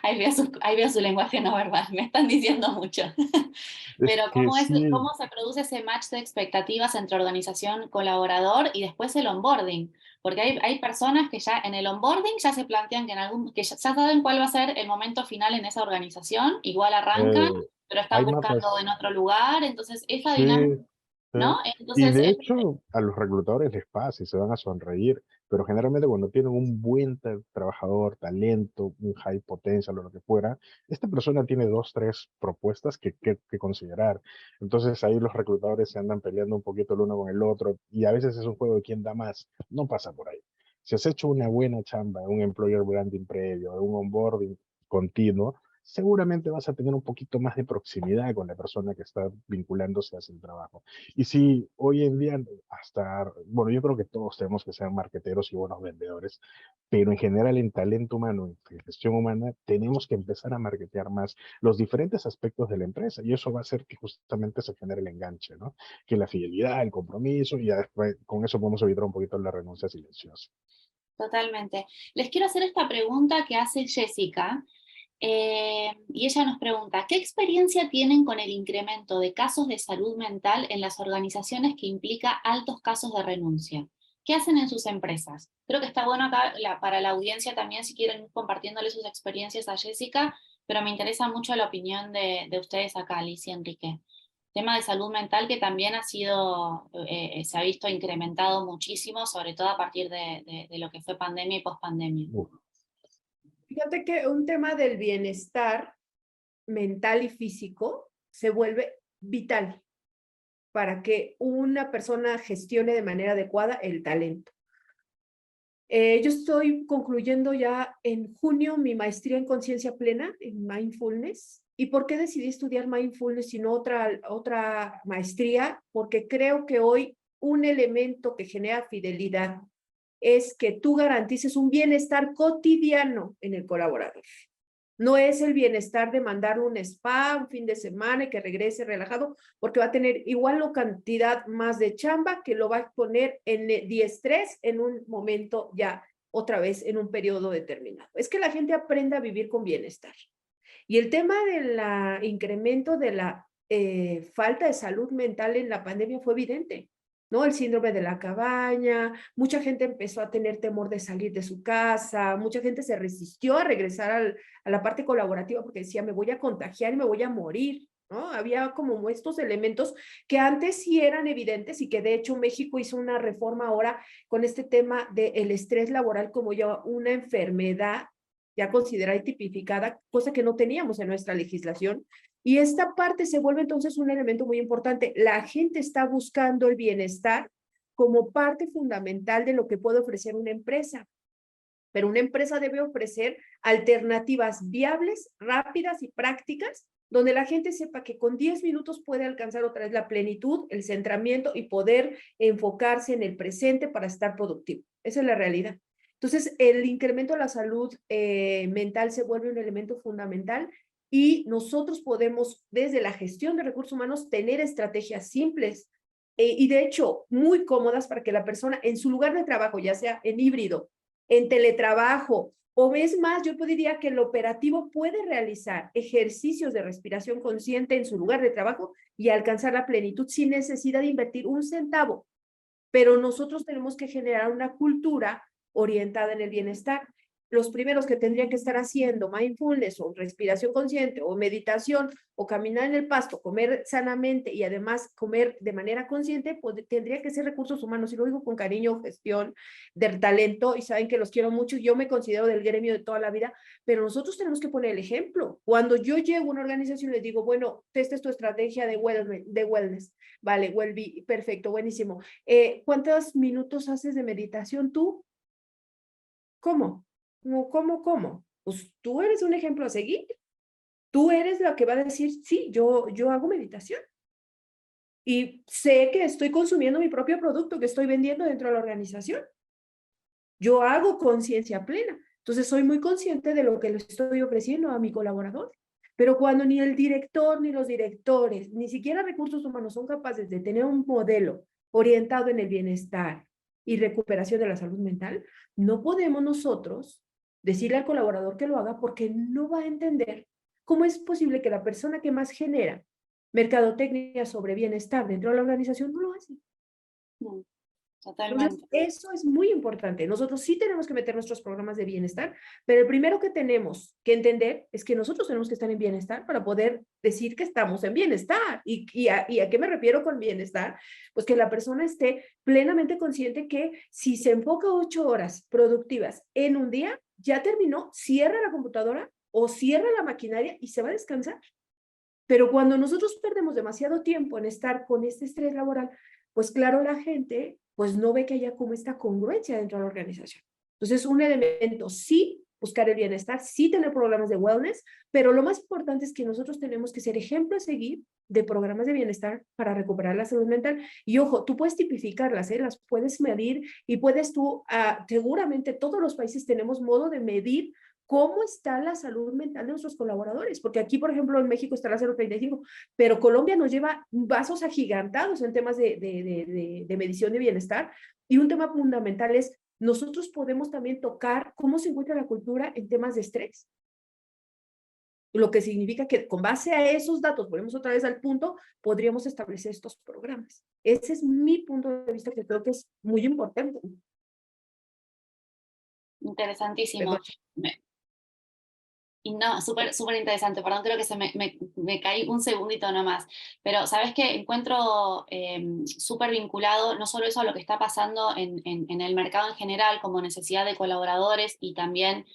ahí veo su lenguaje no verbal, me están diciendo mucho. es Pero que sí, cómo se produce ese match de expectativas entre organización, colaborador y después el onboarding. Porque hay personas que ya en el onboarding ya se plantean que ya saben cuál va a ser el momento final en esa organización, igual arrancan, eh, pero están hay buscando mapas, en otro lugar, entonces esa sí, dinámica, sí. ¿no? Y Entonces, de hecho, a los reclutadores les pasa y se van a sonreír, pero generalmente cuando tienen un buen trabajador, talento, un high potential o lo que fuera, esta persona tiene dos, tres propuestas que considerar. Entonces ahí los reclutadores se andan peleando un poquito el uno con el otro y a veces es un juego de quién da más. No pasa por ahí. Si has hecho una buena chamba, un employer branding previo, un onboarding continuo, seguramente vas a tener un poquito más de proximidad con la persona que está vinculándose hacia el trabajo. Y sí, hoy en día, hasta, bueno, yo creo que todos tenemos que ser marqueteros y buenos vendedores, pero en general en talento humano, en gestión humana, tenemos que empezar a marketear más los diferentes aspectos de la empresa y eso va a hacer que justamente se genere el enganche, ¿no? Que la fidelidad, el compromiso y ya después con eso podemos evitar un poquito la renuncia silenciosa. totalmente. Les quiero hacer esta pregunta que hace Jessica. Y ella nos pregunta, ¿qué experiencia tienen con el incremento de casos de salud mental en las organizaciones que implica altos casos de renuncia? ¿Qué hacen en sus empresas? Creo que está bueno acá para la audiencia también, si quieren ir compartiéndole sus experiencias a Jessica, pero me interesa mucho la opinión de ustedes acá, Alicia y Enrique. Tema de salud mental que también se ha visto incrementado muchísimo, sobre todo a partir de lo que fue pandemia y pospandemia. Uf, Fíjate que un tema del bienestar mental y físico se vuelve vital para que una persona gestione de manera adecuada el talento. Yo estoy concluyendo ya en junio mi maestría en conciencia plena, en mindfulness. ¿Y por qué decidí estudiar mindfulness y no otra maestría? Porque creo que hoy un elemento que genera fidelidad es que tú garantices un bienestar cotidiano en el colaborador. No es el bienestar de mandarle un spa un fin de semana y que regrese relajado, porque va a tener igual o cantidad más de chamba que lo va a poner de estrés en un momento ya otra vez en un periodo determinado. Es que la gente aprenda a vivir con bienestar. Y el tema del incremento de la falta de salud mental en la pandemia fue evidente, ¿no? El síndrome de la cabaña, mucha gente empezó a tener temor de salir de su casa, mucha gente se resistió a regresar a la parte colaborativa porque decía, me voy a contagiar y me voy a morir, ¿no? Había como estos elementos que antes sí eran evidentes y que de hecho México hizo una reforma ahora con este tema del estrés laboral como ya una enfermedad ya considerada y tipificada, cosa que no teníamos en nuestra legislación. Y esta parte se vuelve entonces un elemento muy importante. La gente está buscando el bienestar como parte fundamental de lo que puede ofrecer una empresa. Pero una empresa debe ofrecer alternativas viables, rápidas y prácticas, donde la gente sepa que con 10 minutos puede alcanzar otra vez la plenitud, el centramiento y poder enfocarse en el presente para estar productivo. Esa es la realidad. Entonces, el incremento de la salud mental se vuelve un elemento fundamental y nosotros podemos, desde la gestión de recursos humanos, tener estrategias simples y de hecho muy cómodas para que la persona en su lugar de trabajo, ya sea en híbrido, en teletrabajo O es más, yo diría que el operativo puede realizar ejercicios de respiración consciente en su lugar de trabajo y alcanzar la plenitud sin necesidad de invertir un centavo. Pero nosotros tenemos que generar una cultura orientada en el bienestar. Los primeros que tendrían que estar haciendo mindfulness o respiración consciente o meditación o caminar en el pasto, comer sanamente y además comer de manera consciente, pues tendría que ser recursos humanos. Y lo digo con cariño, gestión del talento, y saben que los quiero mucho. Yo me considero del gremio de toda la vida, pero nosotros tenemos que poner el ejemplo. Cuando yo llego a una organización y les digo, bueno, esta es tu estrategia de wellness. Vale, well-being, perfecto, buenísimo. ¿Cuántos minutos haces de meditación tú? ¿Cómo? ¿Cómo? Pues tú eres un ejemplo a seguir. Tú eres la que va a decir, sí, yo hago meditación. Y sé que estoy consumiendo mi propio producto que estoy vendiendo dentro de la organización. Yo hago conciencia plena. Entonces soy muy consciente de lo que le estoy ofreciendo a mi colaborador. Pero cuando ni el director, ni los directores, ni siquiera recursos humanos son capaces de tener un modelo orientado en el bienestar y recuperación de la salud mental, no podemos nosotros decirle al colaborador que lo haga porque no va a entender cómo es posible que la persona que más genera mercadotecnia sobre bienestar dentro de la organización no lo hace. Entonces, Totalmente. eso es muy importante. Nosotros sí tenemos que meter nuestros programas de bienestar, pero el primero que tenemos que entender es que nosotros tenemos que estar en bienestar para poder decir que estamos en bienestar. ¿Y a qué me refiero con bienestar? Pues que la persona esté plenamente consciente que si se enfoca 8 horas productivas en un día, ya terminó, cierra la computadora o cierra la maquinaria y se va a descansar. Pero cuando nosotros perdemos demasiado tiempo en estar con este estrés laboral, pues claro, la gente pues no ve que haya como esta congruencia dentro de la organización. Entonces, un elemento, sí, buscar el bienestar, sí tener programas de wellness, pero lo más importante es que nosotros tenemos que ser ejemplo a seguir de programas de bienestar para recuperar la salud mental. Y ojo, tú puedes tipificarlas, las puedes medir y puedes tú, seguramente todos los países tenemos modo de medir cómo está la salud mental de nuestros colaboradores, porque aquí, por ejemplo, en México está la 0,35, pero Colombia nos lleva vasos agigantados en temas de medición de bienestar, y un tema fundamental es, nosotros podemos también tocar cómo se encuentra la cultura en temas de estrés, lo que significa que con base a esos datos, volvemos otra vez al punto, podríamos establecer estos programas. Ese es mi punto de vista, que creo que es muy importante. Interesantísimo. Perdón. Y no, súper interesante, perdón, creo que me caí un segundito nomás, pero sabes que encuentro súper vinculado no solo eso a lo que está pasando en el mercado en general como necesidad de colaboradores y también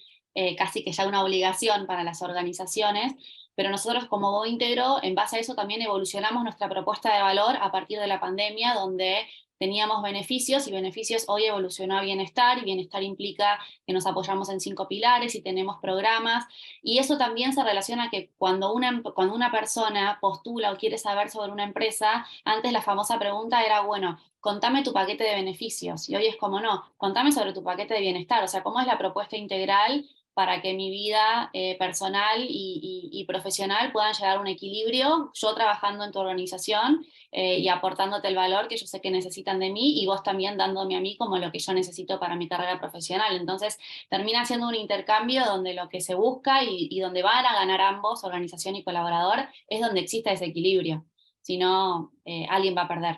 casi que ya una obligación para las organizaciones, pero nosotros como Go Íntegro, en base a eso también evolucionamos nuestra propuesta de valor a partir de la pandemia, donde teníamos beneficios y beneficios hoy evolucionó a bienestar, y bienestar implica que nos apoyamos en 5 pilares y tenemos programas. Y eso también se relaciona a que cuando una persona postula o quiere saber sobre una empresa, antes la famosa pregunta era, bueno, contame tu paquete de beneficios. Y hoy es como, no, contame sobre tu paquete de bienestar. O sea, cómo es la propuesta integral para que mi vida personal y profesional puedan llegar a un equilibrio, yo trabajando en tu organización y aportándote el valor que yo sé que necesitan de mí, y vos también dándome a mí como lo que yo necesito para mi carrera profesional. Entonces, termina siendo un intercambio donde lo que se busca y donde van a ganar ambos, organización y colaborador, es donde existe ese equilibrio. Si no, alguien va a perder.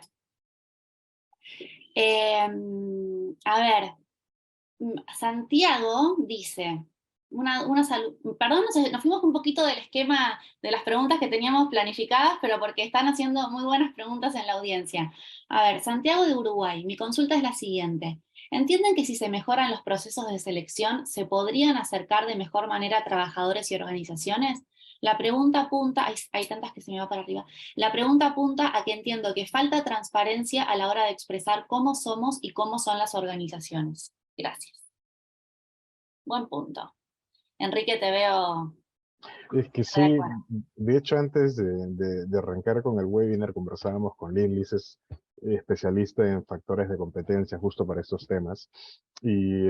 A ver, Santiago dice, perdón, nos fuimos un poquito del esquema de las preguntas que teníamos planificadas, pero porque están haciendo muy buenas preguntas en la audiencia. A ver, Santiago de Uruguay, mi consulta es la siguiente. ¿Entienden que si se mejoran los procesos de selección, se podrían acercar de mejor manera a trabajadores y organizaciones? La pregunta apunta, hay tantas que se me va para arriba, la pregunta apunta a que entiendo que falta transparencia a la hora de expresar cómo somos y cómo son las organizaciones. Gracias. Buen punto. Enrique, te veo. Es que sí, de hecho antes de arrancar con el webinar conversábamos con Lynn. Liz es especialista en factores de competencia justo para estos temas. Y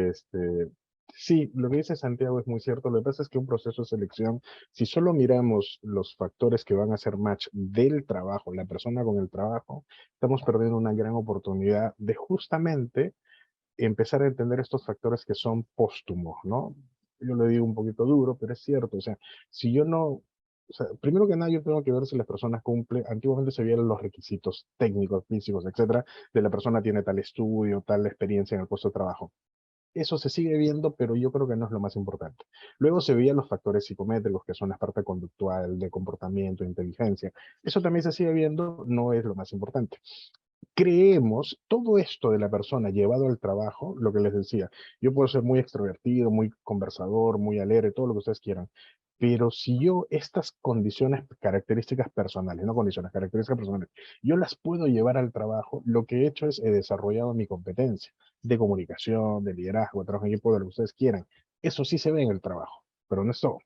sí, lo que dice Santiago es muy cierto. Lo que pasa es que un proceso de selección, si solo miramos los factores que van a hacer match del trabajo, la persona con el trabajo, estamos perdiendo una gran oportunidad de justamente empezar a entender estos factores que son póstumos, ¿no? yo lo digo un poquito duro, pero es cierto, o sea, si yo no, o sea, primero que nada yo tengo que ver si las personas cumplen, antiguamente se vieron los requisitos técnicos, físicos, etcétera, de la persona tiene tal estudio, tal experiencia en el puesto de trabajo. Eso se sigue viendo, pero yo creo que no es lo más importante. Luego se veían los factores psicométricos, que son la parte conductual, de comportamiento, inteligencia. Eso también se sigue viendo, no es lo más importante. Creemos todo esto de la persona llevado al trabajo, lo que les decía, yo puedo ser muy extrovertido, muy conversador, muy alegre, todo lo que ustedes quieran, pero si yo estas condiciones, características personales, no condiciones, características personales, yo las puedo llevar al trabajo, lo que he hecho es he desarrollado mi competencia de comunicación, de liderazgo, de trabajo en equipo, de lo que ustedes quieran. Eso sí se ve en el trabajo, pero no es todo.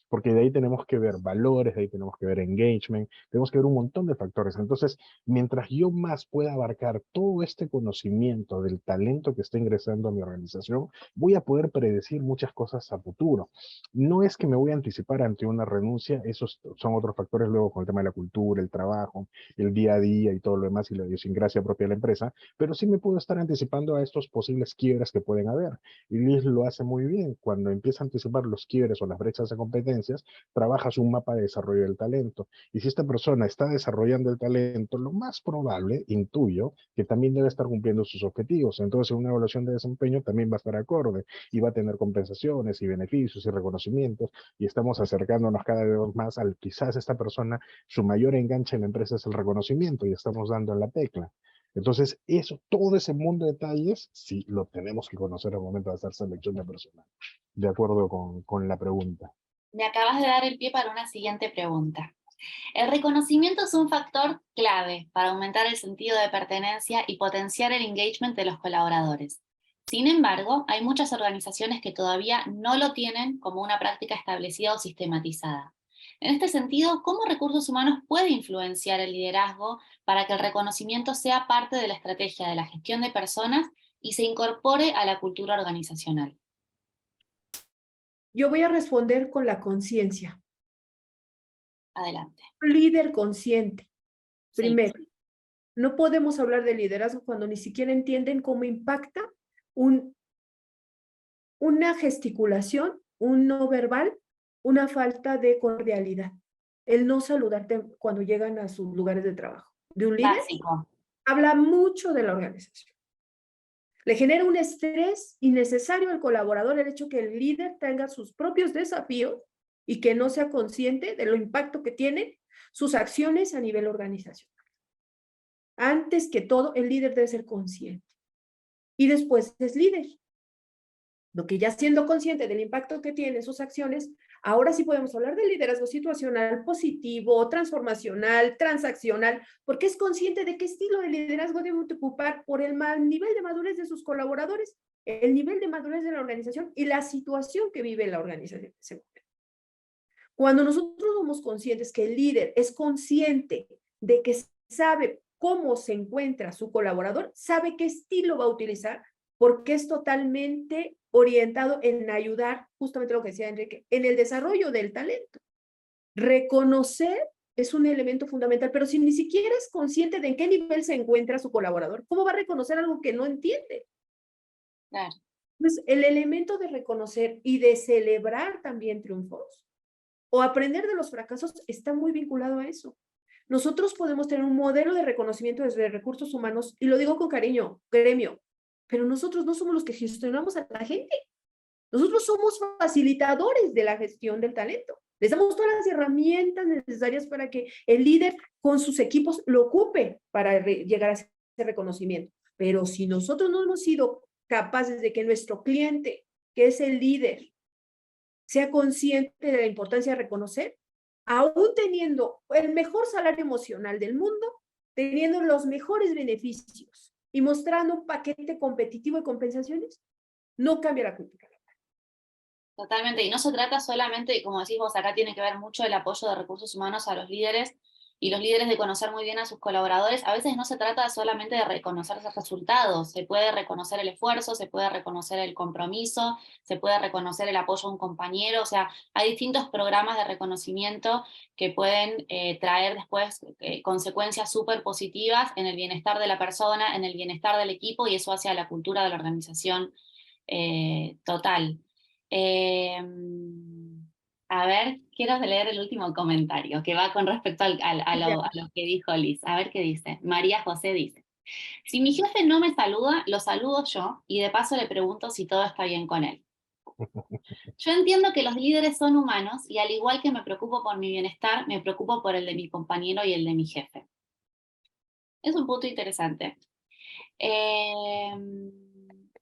Porque de ahí tenemos que ver valores, de ahí tenemos que ver engagement, tenemos que ver un montón de factores. Entonces, mientras yo más pueda abarcar todo este conocimiento del talento que está ingresando a mi organización, voy a poder predecir muchas cosas a futuro. No es que me voy a anticipar ante una renuncia, esos son otros factores luego con el tema de la cultura, el trabajo, el día a día y todo lo demás y la idiosincrasia propia de la empresa, pero sí me puedo estar anticipando a estos posibles quiebres que pueden haber. Y Liz lo hace muy bien. Cuando empieza a anticipar los quiebres o las brechas de competencias, trabajas un mapa de desarrollo del talento. Y si esta persona está desarrollando el talento, lo más probable, intuyo, que también debe estar cumpliendo sus objetivos. Entonces, una evaluación de desempeño también va a estar acorde y va a tener compensaciones y beneficios y reconocimientos. Y estamos acercándonos cada vez más al quizás esta persona, su mayor enganche en la empresa es el reconocimiento y estamos dando en la tecla. Entonces, eso, todo ese mundo de detalles, sí lo tenemos que conocer al momento de hacer selección de personal. De acuerdo con la pregunta. Me acabas de dar el pie para una siguiente pregunta. El reconocimiento es un factor clave para aumentar el sentido de pertenencia y potenciar el engagement de los colaboradores. Sin embargo, hay muchas organizaciones que todavía no lo tienen como una práctica establecida o sistematizada. En este sentido, ¿cómo recursos humanos puede influenciar el liderazgo para que el reconocimiento sea parte de la estrategia de la gestión de personas y se incorpore a la cultura organizacional? Yo voy a responder con la conciencia. Adelante. Líder consciente. Sí. Primero, no podemos hablar de liderazgo cuando ni siquiera entienden cómo impacta una gesticulación, un no verbal, una falta de cordialidad. El no saludarte cuando llegan a sus lugares de trabajo. De un líder Básico. habla mucho de la organización. Le genera un estrés innecesario al colaborador el hecho que el líder tenga sus propios desafíos y que no sea consciente de lo impacto que tienen sus acciones a nivel organizacional. Antes que todo, el líder debe ser consciente. Y después es líder. Lo que ya siendo consciente del impacto que tienen sus acciones, ahora sí podemos hablar de liderazgo situacional, positivo, transformacional, transaccional, porque es consciente de qué estilo de liderazgo debe ocupar por el nivel de madurez de sus colaboradores, el nivel de madurez de la organización y la situación que vive la organización. Cuando nosotros somos conscientes que el líder es consciente de que sabe cómo se encuentra su colaborador, sabe qué estilo va a utilizar, porque es totalmente orientado en ayudar, justamente lo que decía Enrique, en el desarrollo del talento. Reconocer es un elemento fundamental, pero si ni siquiera es consciente de en qué nivel se encuentra su colaborador, ¿cómo va a reconocer algo que no entiende? Claro. Pues el elemento de reconocer y de celebrar también triunfos o aprender de los fracasos está muy vinculado a eso. Nosotros podemos tener un modelo de reconocimiento desde recursos humanos, y lo digo con cariño, gremio, pero nosotros no somos los que gestionamos a la gente. Nosotros somos facilitadores de la gestión del talento. Les damos todas las herramientas necesarias para que el líder con sus equipos lo ocupe para llegar a ese reconocimiento. Pero si nosotros no hemos sido capaces de que nuestro cliente, que es el líder, sea consciente de la importancia de reconocer, aún teniendo el mejor salario emocional del mundo, teniendo los mejores beneficios y mostrando un paquete competitivo de compensaciones, no cambia la cultura. Totalmente, y no se trata solamente, como decís vos, acá tiene que ver mucho el apoyo de recursos humanos a los líderes y los líderes de conocer muy bien a sus colaboradores. A veces no se trata solamente de reconocer esos resultados, se puede reconocer el esfuerzo, se puede reconocer el compromiso, se puede reconocer el apoyo a un compañero, o sea, hay distintos programas de reconocimiento que pueden traer después consecuencias súper positivas en el bienestar de la persona, en el bienestar del equipo, y eso hace a la cultura de la organización total. A ver, quiero leer el último comentario, que va con respecto a lo que dijo Liz. A ver qué dice. María José dice, si mi jefe no me saluda, lo saludo yo y de paso le pregunto si todo está bien con él. Yo entiendo que los líderes son humanos y al igual que me preocupo por mi bienestar, me preocupo por el de mi compañero y el de mi jefe. Es un punto interesante.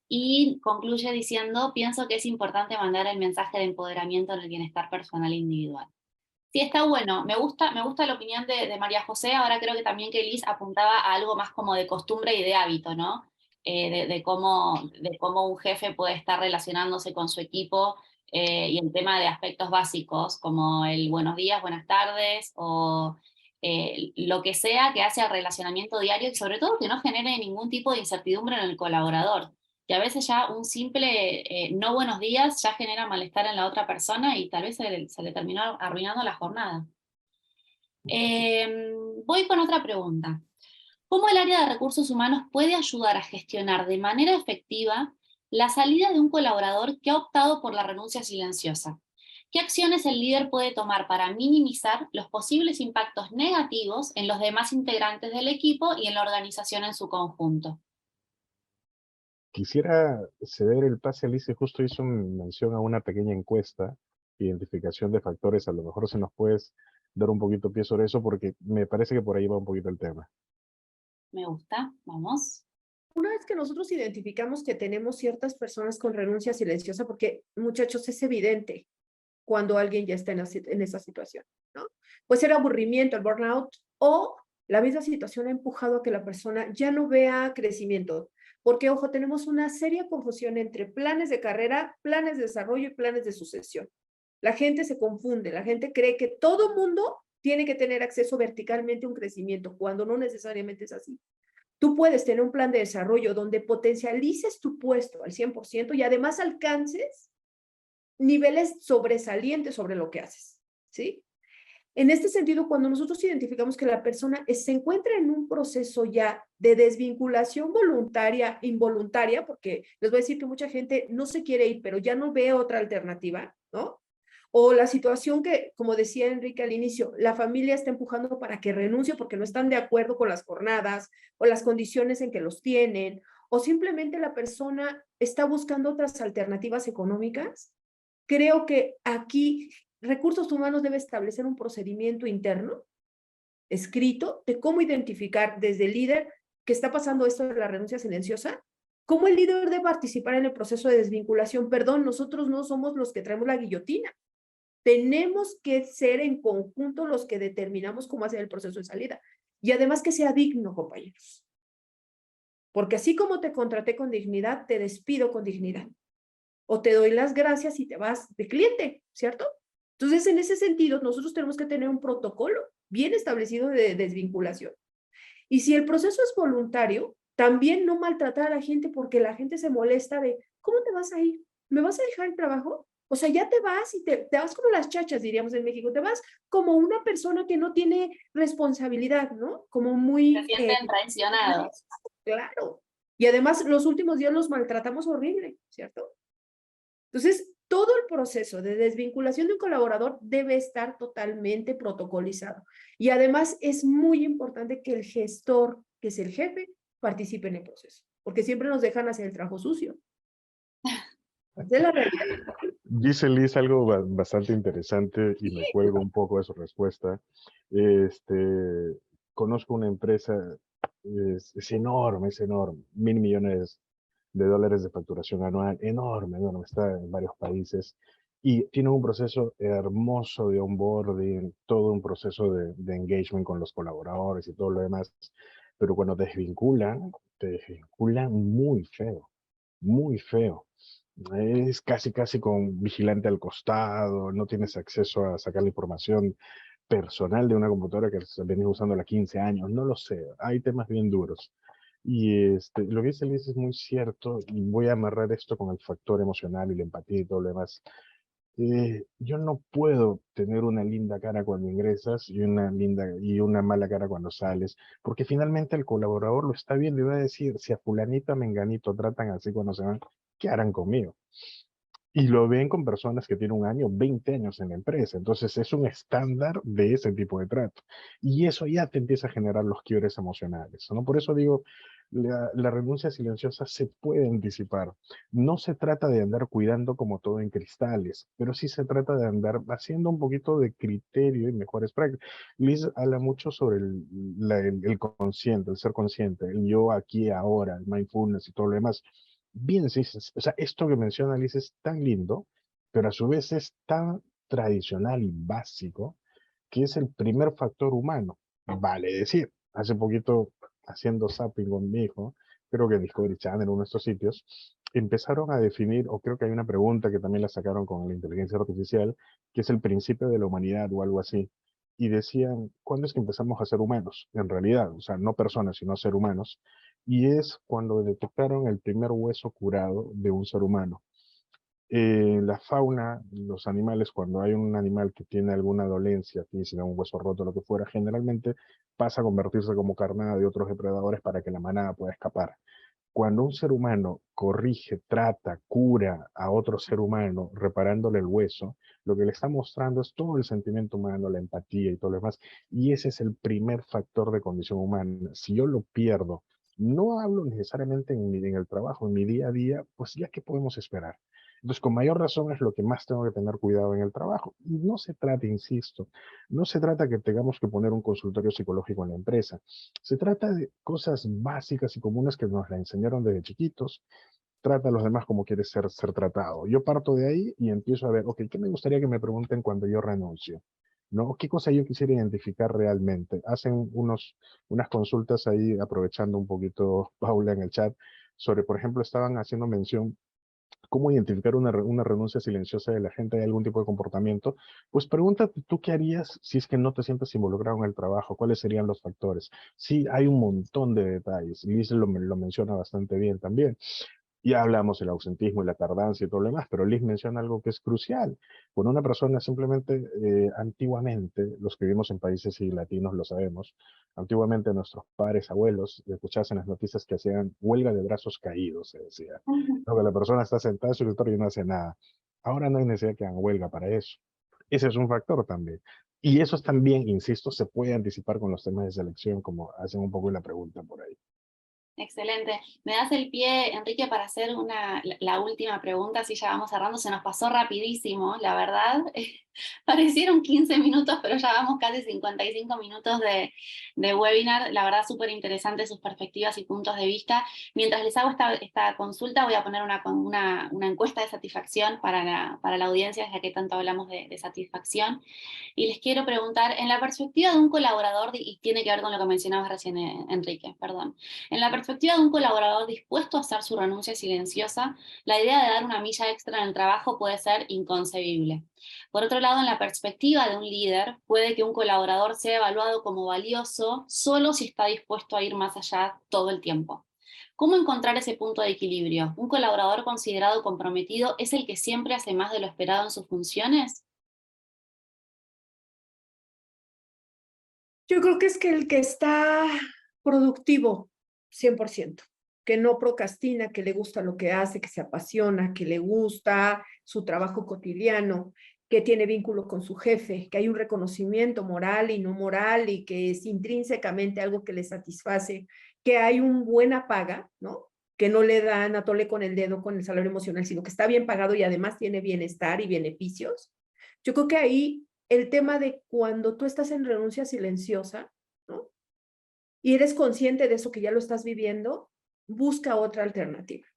Y concluye diciendo, pienso que es importante mandar el mensaje de empoderamiento en el bienestar personal e individual. Sí, está bueno. Me gusta la opinión de María José. Ahora creo que también que Liz apuntaba a algo más como de costumbre y de hábito, ¿no? De cómo un jefe puede estar relacionándose con su equipo y el tema de aspectos básicos como el buenos días, buenas tardes o lo que sea que hace al relacionamiento diario y sobre todo que no genere ningún tipo de incertidumbre en el colaborador. Que a veces ya un simple no buenos días ya genera malestar en la otra persona y tal vez se le terminó arruinando la jornada. Voy con otra pregunta. ¿Cómo el área de recursos humanos puede ayudar a gestionar de manera efectiva la salida de un colaborador que ha optado por la renuncia silenciosa? ¿Qué acciones el líder puede tomar para minimizar los posibles impactos negativos en los demás integrantes del equipo y en la organización en su conjunto? Quisiera ceder el pase a Alicia, justo hizo mención a una pequeña encuesta, identificación de factores, a lo mejor se nos puedes dar un poquito pie sobre eso porque me parece que por ahí va un poquito el tema. Me gusta, vamos. Una vez que nosotros identificamos que tenemos ciertas personas con renuncia silenciosa, porque muchachos, es evidente cuando alguien ya está en esa situación, ¿no? Puede ser aburrimiento, el burnout, o la misma situación ha empujado a que la persona ya no vea crecimiento. Porque, ojo, tenemos una seria confusión entre planes de carrera, planes de desarrollo y planes de sucesión. La gente se confunde, la gente cree que todo mundo tiene que tener acceso verticalmente a un crecimiento, cuando no necesariamente es así. Tú puedes tener un plan de desarrollo donde potencialices tu puesto al 100% y además alcances niveles sobresalientes sobre lo que haces, ¿sí? En este sentido, cuando nosotros identificamos que la persona se encuentra en un proceso ya de desvinculación voluntaria, involuntaria, porque les voy a decir que mucha gente no se quiere ir, pero ya no ve otra alternativa, ¿no? O la situación que, como decía Enrique al inicio, la familia está empujando para que renuncie porque no están de acuerdo con las jornadas o las condiciones en que los tienen, o simplemente la persona está buscando otras alternativas económicas. Creo que aquí Recursos Humanos debe establecer un procedimiento interno, escrito, de cómo identificar desde el líder que está pasando esto de la renuncia silenciosa, cómo el líder debe participar en el proceso de desvinculación. Perdón, nosotros no somos los que traemos la guillotina. Tenemos que ser en conjunto los que determinamos cómo hacer el proceso de salida. Y además que sea digno, compañeros. Porque así como te contraté con dignidad, te despido con dignidad. O te doy las gracias y te vas de cliente, ¿cierto? Entonces, en ese sentido, nosotros tenemos que tener un protocolo bien establecido de desvinculación. Y si el proceso es voluntario, también no maltratar a la gente porque la gente se molesta de, ¿cómo te vas a ir? ¿Me vas a dejar el trabajo? O sea, ya te vas y te vas como las chachas, diríamos en México, te vas como una persona que no tiene responsabilidad, ¿no? Como Se muy... sienten traicionados. claro. Y además, los últimos días los maltratamos horrible, ¿cierto? Entonces, todo el proceso de desvinculación de un colaborador debe estar totalmente protocolizado. Y además es muy importante que el gestor, que es el jefe, participe en el proceso, porque siempre nos dejan hacer el trabajo sucio. Esa es la realidad. Dice Liz algo bastante interesante y me cuelgo un poco de su respuesta. Conozco una empresa, es enorme, 1.000 millones de dólares de facturación anual, enorme, enorme, está en varios países y tiene un proceso hermoso de onboarding, todo un proceso de engagement con los colaboradores y todo lo demás, pero cuando te desvinculan muy feo. Es casi con vigilante al costado, no tienes acceso a sacar la información personal de una computadora que venís usando a 15 años, no lo sé, hay temas bien duros. Y lo que dice Liz es muy cierto, y voy a amarrar esto con el factor emocional y la empatía y todo lo demás. Yo no puedo tener una linda cara cuando ingresas y una mala cara cuando sales, porque finalmente el colaborador lo está viendo y va a decir, si a fulanita, menganito tratan así cuando se van, ¿qué harán conmigo? Y lo ven con personas que tienen 1 año, 20 años en la empresa. Entonces es un estándar de ese tipo de trato. Y eso ya te empieza a generar los quiebres emocionales, ¿no? Por eso digo, la renuncia silenciosa se puede anticipar. No se trata de andar cuidando como todo en cristales, pero sí se trata de andar haciendo un poquito de criterio y mejores prácticas. Liz habla mucho sobre el consciente, el ser consciente, el yo aquí, ahora, el mindfulness y todo lo demás. Bien, sí, o sea, esto que menciona Liz es tan lindo, pero a su vez es tan tradicional y básico que es el primer factor humano. Vale decir, hace poquito haciendo zapping con mi hijo, creo que Discovery Channel, uno de estos sitios, empezaron a definir, o creo que hay una pregunta que también la sacaron con la inteligencia artificial, que es el principio de la humanidad o algo así. Y decían, ¿cuándo es que empezamos a ser humanos? En realidad, o sea, no personas, sino ser humanos. Y es cuando detectaron el primer hueso curado de un ser humano. La fauna, los animales, cuando hay un animal que tiene alguna dolencia física, un hueso roto, lo que fuera, generalmente pasa a convertirse como carnada de otros depredadores para que la manada pueda escapar. Cuando un ser humano corrige, trata, cura a otro ser humano, reparándole el hueso, lo que le está mostrando es todo el sentimiento humano, la empatía y todo lo demás. Y ese es el primer factor de condición humana. Si yo lo pierdo, no hablo necesariamente en el trabajo, en mi día a día, pues ya qué podemos esperar. Entonces, con mayor razón es lo que más tengo que tener cuidado en el trabajo. Y no se trata, insisto, no se trata que tengamos que poner un consultorio psicológico en la empresa. Se trata de cosas básicas y comunes que nos la enseñaron desde chiquitos. Trata a los demás como quieres ser tratado. Yo parto de ahí y empiezo a ver, ok, ¿qué me gustaría que me pregunten cuando yo renuncio? ¿No? ¿Qué cosa yo quisiera identificar realmente? Hacen unas consultas ahí, aprovechando un poquito Paula en el chat, sobre, por ejemplo, estaban haciendo mención cómo identificar una renuncia silenciosa de la gente de algún tipo de comportamiento, pues pregúntate tú qué harías si es que no te sientes involucrado en el trabajo, cuáles serían los factores. Sí, hay un montón de detalles, Liz lo menciona bastante bien también. Ya hablamos del ausentismo y la tardanza y todo lo demás, pero Liz menciona algo que es crucial. Cuando una persona simplemente, antiguamente, los que vivimos en países y latinos lo sabemos, antiguamente nuestros padres, abuelos, escuchabas en las noticias que hacían huelga de brazos caídos, se decía. Lo que la persona está sentada en su escritorio y no hace nada. Ahora no hay necesidad que hagan huelga para eso. Ese es un factor también. Y eso también, insisto, se puede anticipar con los temas de selección, como hacen un poco la pregunta por ahí. Excelente. Me das el pie, Enrique, para hacer la última pregunta, si ya vamos cerrando. Se nos pasó rapidísimo, la verdad. Parecieron 15 minutos, pero ya vamos casi 55 minutos de webinar. La verdad, súper interesante sus perspectivas y puntos de vista. Mientras les hago esta consulta, voy a poner una encuesta de satisfacción para la audiencia, ya que tanto hablamos de satisfacción. Y les quiero preguntar, en la perspectiva de un colaborador, y tiene que ver con lo que mencionabas recién, Enrique, perdón. En la perspectiva de un colaborador dispuesto a hacer su renuncia silenciosa, la idea de dar una milla extra en el trabajo puede ser inconcebible. Por otro lado, en la perspectiva de un líder, puede que un colaborador sea evaluado como valioso solo si está dispuesto a ir más allá todo el tiempo. ¿Cómo encontrar ese punto de equilibrio? ¿Un colaborador considerado comprometido es el que siempre hace más de lo esperado en sus funciones? Yo creo que es que el que está productivo, 100%, que no procrastina, que le gusta lo que hace, que se apasiona, que le gusta su trabajo cotidiano, que tiene vínculo con su jefe, que hay un reconocimiento moral y no moral y que es intrínsecamente algo que le satisface, que hay una buena paga, ¿no? Que no le dan a tole con el dedo con el salario emocional, sino que está bien pagado y además tiene bienestar y beneficios. Yo creo que ahí el tema de cuando tú estás en renuncia silenciosa, ¿no? Y eres consciente de eso que ya lo estás viviendo, busca otra alternativa.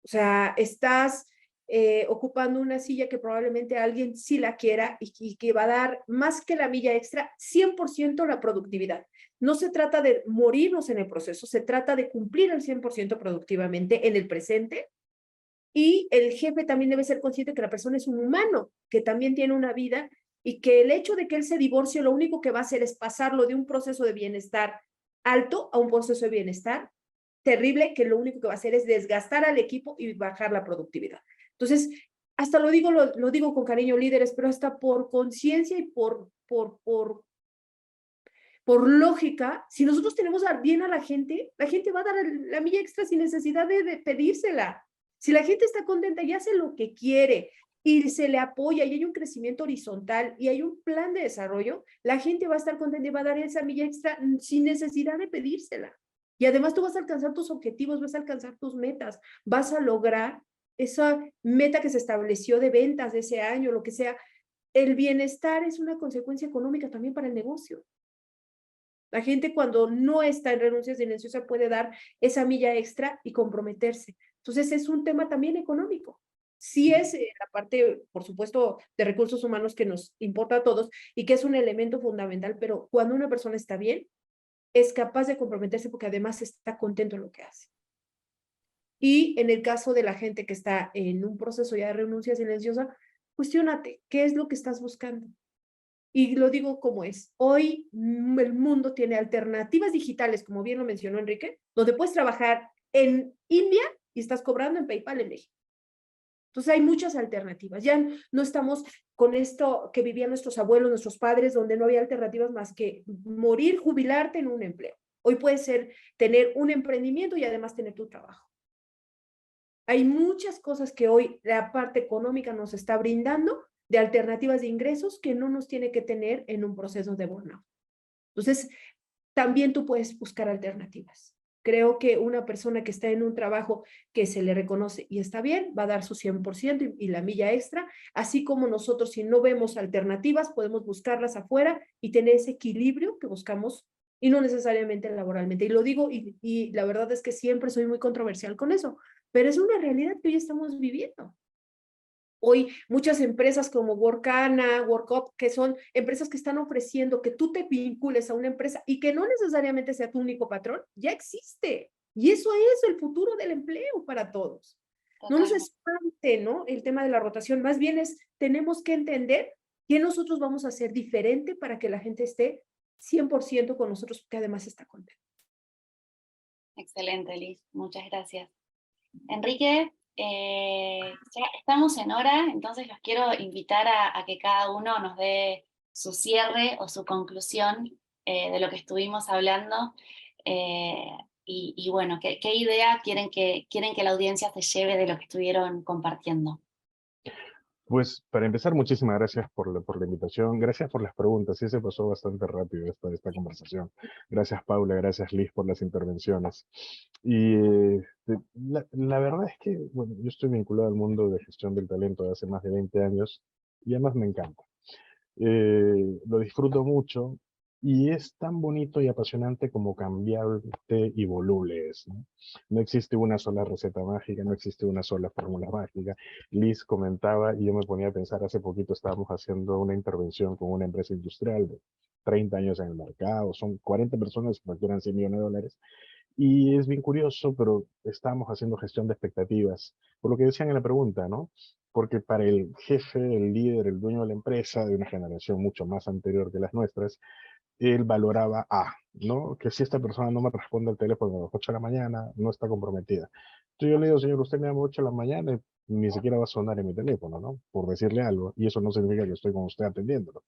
O sea, estás ocupando una silla que probablemente alguien sí la quiera y que va a dar más que la milla extra, 100% la productividad. No se trata de morirnos en el proceso, se trata de cumplir el 100% productivamente en el presente. Y el jefe también debe ser consciente que la persona es un humano, que también tiene una vida y que el hecho de que él se divorcie lo único que va a hacer es pasarlo de un proceso de bienestar alto a un proceso de bienestar terrible, que lo único que va a hacer es desgastar al equipo y bajar la productividad. Entonces, hasta lo digo con cariño, líderes, pero hasta por conciencia y por lógica, si nosotros tenemos bien a la gente va a dar la milla extra sin necesidad de pedírsela. Si la gente está contenta y hace lo que quiere y se le apoya y hay un crecimiento horizontal y hay un plan de desarrollo, la gente va a estar contenta y va a dar esa milla extra sin necesidad de pedírsela. Y además tú vas a alcanzar tus objetivos, vas a alcanzar tus metas, vas a lograr esa meta que se estableció de ventas de ese año, lo que sea. El bienestar es una consecuencia económica también para el negocio. La gente cuando no está en renuncia silenciosa puede dar esa milla extra y comprometerse. Entonces es un tema también económico. Sí es la parte, por supuesto, de recursos humanos que nos importa a todos y que es un elemento fundamental, pero cuando una persona está bien, es capaz de comprometerse porque además está contento en lo que hace. Y en el caso de la gente que está en un proceso ya de renuncia silenciosa, cuestiónate, ¿qué es lo que estás buscando? Y lo digo como es. Hoy el mundo tiene alternativas digitales, como bien lo mencionó Enrique, donde puedes trabajar en India y estás cobrando en PayPal en México. Entonces hay muchas alternativas. Ya no estamos con esto que vivían nuestros abuelos, nuestros padres, donde no había alternativas más que morir, jubilarte en un empleo. Hoy puede ser tener un emprendimiento y además tener tu trabajo. Hay muchas cosas que hoy la parte económica nos está brindando de alternativas de ingresos que no nos tiene que tener en un proceso de burnout. Entonces, también tú puedes buscar alternativas. Creo que una persona que está en un trabajo que se le reconoce y está bien, va a dar su 100% y la milla extra, así como nosotros si no vemos alternativas, podemos buscarlas afuera y tener ese equilibrio que buscamos y no necesariamente laboralmente. Y lo digo y la verdad es que siempre soy muy controversial con eso, pero es una realidad que hoy estamos viviendo. Hoy muchas empresas como Workana, Workup, que son empresas que están ofreciendo que tú te vincules a una empresa y que no necesariamente sea tu único patrón, ya existe. Y eso es el futuro del empleo para todos. No nos espante, ¿no? El tema de la rotación, más bien es, tenemos que entender qué nosotros vamos a hacer diferente para que la gente esté 100% con nosotros, que además está contenta. Excelente, Liz. Muchas gracias. Enrique, ya estamos en hora, entonces los quiero invitar a que cada uno nos dé su cierre o su conclusión de lo que estuvimos hablando. Y bueno, ¿qué idea quieren que la audiencia se lleve de lo que estuvieron compartiendo? Pues para empezar, muchísimas gracias por la invitación, gracias por las preguntas, sí se pasó bastante rápido esta conversación. Gracias Paula, gracias Liz por las intervenciones. Y la verdad es que, bueno, yo estoy vinculado al mundo de gestión del talento de hace más de 20 años y además me encanta. Lo disfruto mucho y es tan bonito y apasionante como cambiarte y voluble es, ¿no? No existe una sola receta mágica, no existe una sola fórmula mágica. Liz comentaba y yo me ponía a pensar, hace poquito estábamos haciendo una intervención con una empresa industrial de 30 años en el mercado, son 40 personas que facturan 100 millones de dólares. Y es bien curioso, pero estamos haciendo gestión de expectativas, por lo que decían en la pregunta, ¿no? Porque para el jefe, el líder, el dueño de la empresa, de una generación mucho más anterior que las nuestras, él valoraba ¿no? Que si esta persona no me responde al teléfono a las 8 de la mañana, no está comprometida. Entonces yo le digo, señor, usted me llama a 8 de la mañana y ni siquiera va a sonar en mi teléfono, ¿no? Por decirle algo, y eso no significa que estoy con usted atendiéndolo. O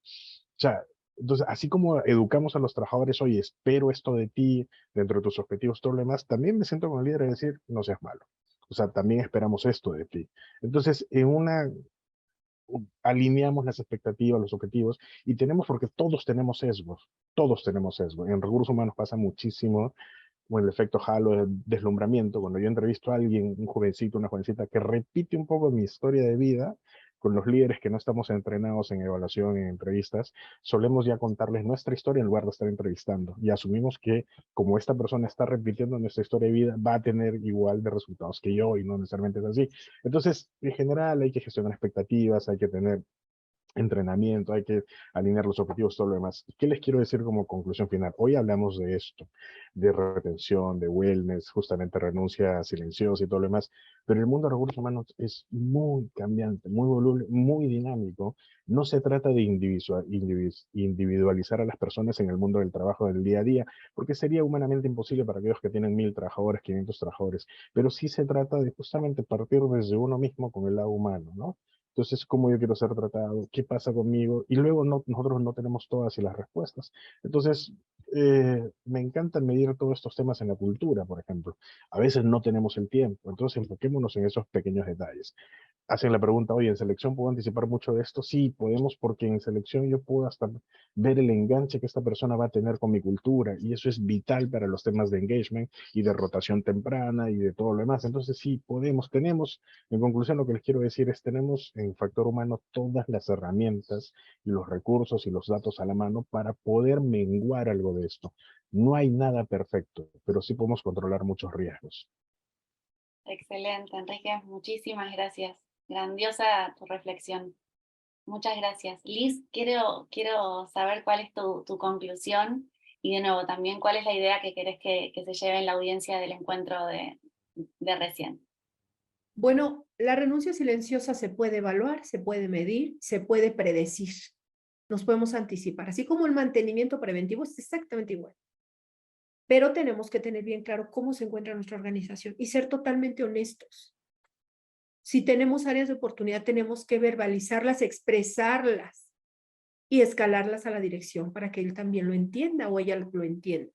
sea, entonces, así como educamos a los trabajadores, oye, espero esto de ti, dentro de tus objetivos, todo lo demás, también me siento con el líder y decir, no seas malo. O sea, también esperamos esto de ti. Entonces, alineamos las expectativas, los objetivos, y tenemos, porque todos tenemos sesgos. En recursos humanos pasa muchísimo, o el efecto halo, el deslumbramiento, cuando yo entrevisto a alguien, un jovencito, una jovencita, que repite un poco mi historia de vida, con los líderes que no estamos entrenados en evaluación, en entrevistas, solemos ya contarles nuestra historia en lugar de estar entrevistando, y asumimos que como esta persona está repitiendo nuestra historia de vida, va a tener igual de resultados que yo, y no necesariamente es así. Entonces, en general, hay que gestionar expectativas, hay que tener entrenamiento, hay que alinear los objetivos, todo lo demás. ¿Qué les quiero decir como conclusión final? Hoy hablamos de esto, de retención, de wellness, justamente renuncia silenciosa y todo lo demás, pero el mundo de recursos humanos es muy cambiante, muy voluble, muy dinámico. No se trata de individualizar a las personas en el mundo del trabajo del día a día, porque sería humanamente imposible para aquellos que tienen 1000 trabajadores, 500 trabajadores, pero sí se trata de justamente partir desde uno mismo con el lado humano, ¿no? Entonces, ¿cómo yo quiero ser tratado? ¿Qué pasa conmigo? Y luego nosotros no tenemos todas las respuestas. Entonces, me encanta medir todos estos temas en la cultura, por ejemplo. A veces no tenemos el tiempo, entonces enfoquémonos en esos pequeños detalles. Hacen la pregunta, oye, ¿en selección puedo anticipar mucho de esto? Sí, podemos, porque en selección yo puedo hasta ver el enganche que esta persona va a tener con mi cultura, y eso es vital para los temas de engagement y de rotación temprana y de todo lo demás. Entonces sí, podemos, tenemos, en conclusión lo que les quiero decir es, tenemos en factor humano todas las herramientas y los recursos y los datos a la mano para poder menguar algo de esto. No hay nada perfecto, pero sí podemos controlar muchos riesgos. Excelente, Enrique, muchísimas gracias. Grandiosa tu reflexión. Muchas gracias. Liz, quiero saber cuál es tu conclusión y de nuevo también cuál es la idea que querés que se lleve en la audiencia del encuentro de recién. Bueno, la renuncia silenciosa se puede evaluar, se puede medir, se puede predecir. Nos podemos anticipar, así como el mantenimiento preventivo es exactamente igual. Pero tenemos que tener bien claro cómo se encuentra nuestra organización y ser totalmente honestos. Si tenemos áreas de oportunidad, tenemos que verbalizarlas, expresarlas y escalarlas a la dirección para que él también lo entienda o ella lo entienda.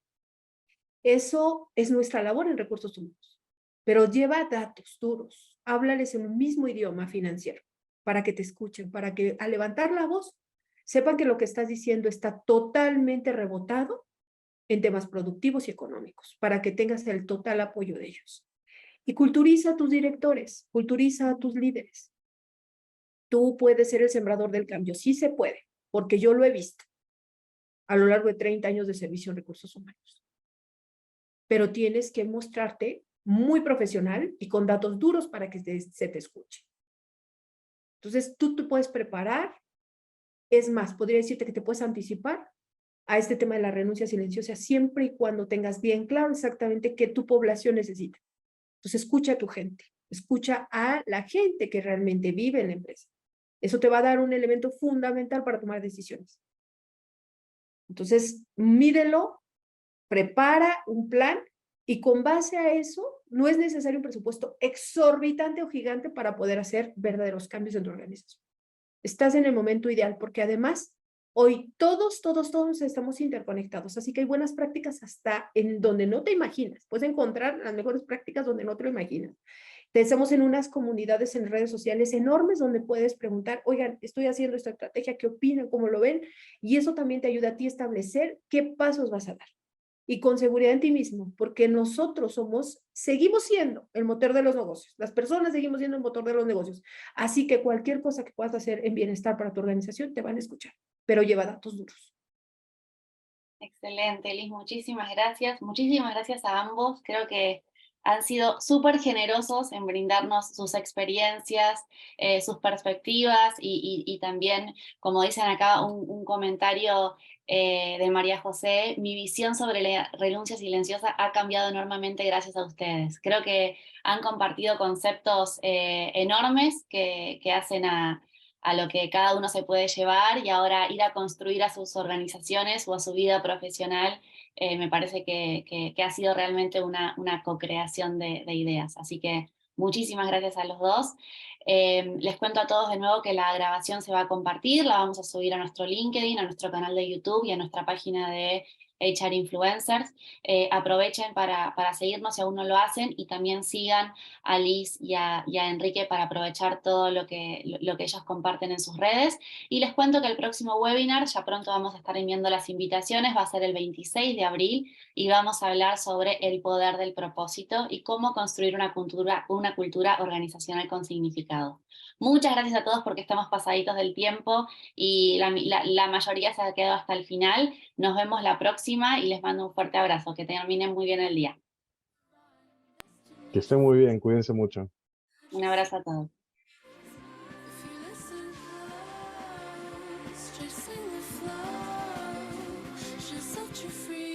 Eso es nuestra labor en recursos humanos, pero lleva datos duros. Háblales en un mismo idioma financiero para que te escuchen, para que al levantar la voz sepan que lo que estás diciendo está totalmente rebotado en temas productivos y económicos, para que tengas el total apoyo de ellos. Y culturiza a tus directores, culturiza a tus líderes. Tú puedes ser el sembrador del cambio, sí se puede, porque yo lo he visto a lo largo de 30 años de servicio en recursos humanos. Pero tienes que mostrarte muy profesional y con datos duros para que se te escuche. Entonces, tú te puedes preparar. Es más, podría decirte que te puedes anticipar a este tema de la renuncia silenciosa siempre y cuando tengas bien claro exactamente qué tu población necesita. Entonces, escucha a tu gente, escucha a la gente que realmente vive en la empresa. Eso te va a dar un elemento fundamental para tomar decisiones. Entonces, mídelo, prepara un plan y con base a eso, no es necesario un presupuesto exorbitante o gigante para poder hacer verdaderos cambios en tu organización. Estás en el momento ideal porque además hoy todos estamos interconectados, así que hay buenas prácticas hasta en donde no te imaginas. Puedes encontrar las mejores prácticas donde no te lo imaginas. Estamos en unas comunidades en redes sociales enormes donde puedes preguntar, oigan, estoy haciendo esta estrategia, ¿qué opinan? ¿Cómo lo ven? Y eso también te ayuda a ti a establecer qué pasos vas a dar. Y con seguridad en ti mismo, porque nosotros seguimos siendo el motor de los negocios. Las personas seguimos siendo el motor de los negocios. Así que cualquier cosa que puedas hacer en bienestar para tu organización, te van a escuchar, pero lleva datos duros. Excelente, Liz, muchísimas gracias. Muchísimas gracias a ambos. Creo que han sido súper generosos en brindarnos sus experiencias, sus perspectivas y también, como dicen acá, un comentario de María José, mi visión sobre la renuncia silenciosa ha cambiado enormemente gracias a ustedes. Creo que han compartido conceptos enormes que hacen a lo que cada uno se puede llevar y ahora ir a construir a sus organizaciones o a su vida profesional, me parece que ha sido realmente una co-creación de ideas. Así que muchísimas gracias a los dos. Les cuento a todos de nuevo que la grabación se va a compartir, la vamos a subir a nuestro LinkedIn, a nuestro canal de YouTube y a nuestra página de HR Influencers. Aprovechen para seguirnos si aún no lo hacen y también sigan a Liz y a Enrique para aprovechar todo lo que ellos comparten en sus redes. Y les cuento que el próximo webinar, ya pronto vamos a estar enviando las invitaciones, va a ser el 26 de abril y vamos a hablar sobre el poder del propósito y cómo construir una cultura organizacional con significado. Muchas gracias a todos porque estamos pasaditos del tiempo y la mayoría se ha quedado hasta el final. Nos vemos la próxima y les mando un fuerte abrazo. Que terminen muy bien el día. Que estén muy bien, cuídense mucho. Un abrazo a todos. Chasing the flow, she'll set you free.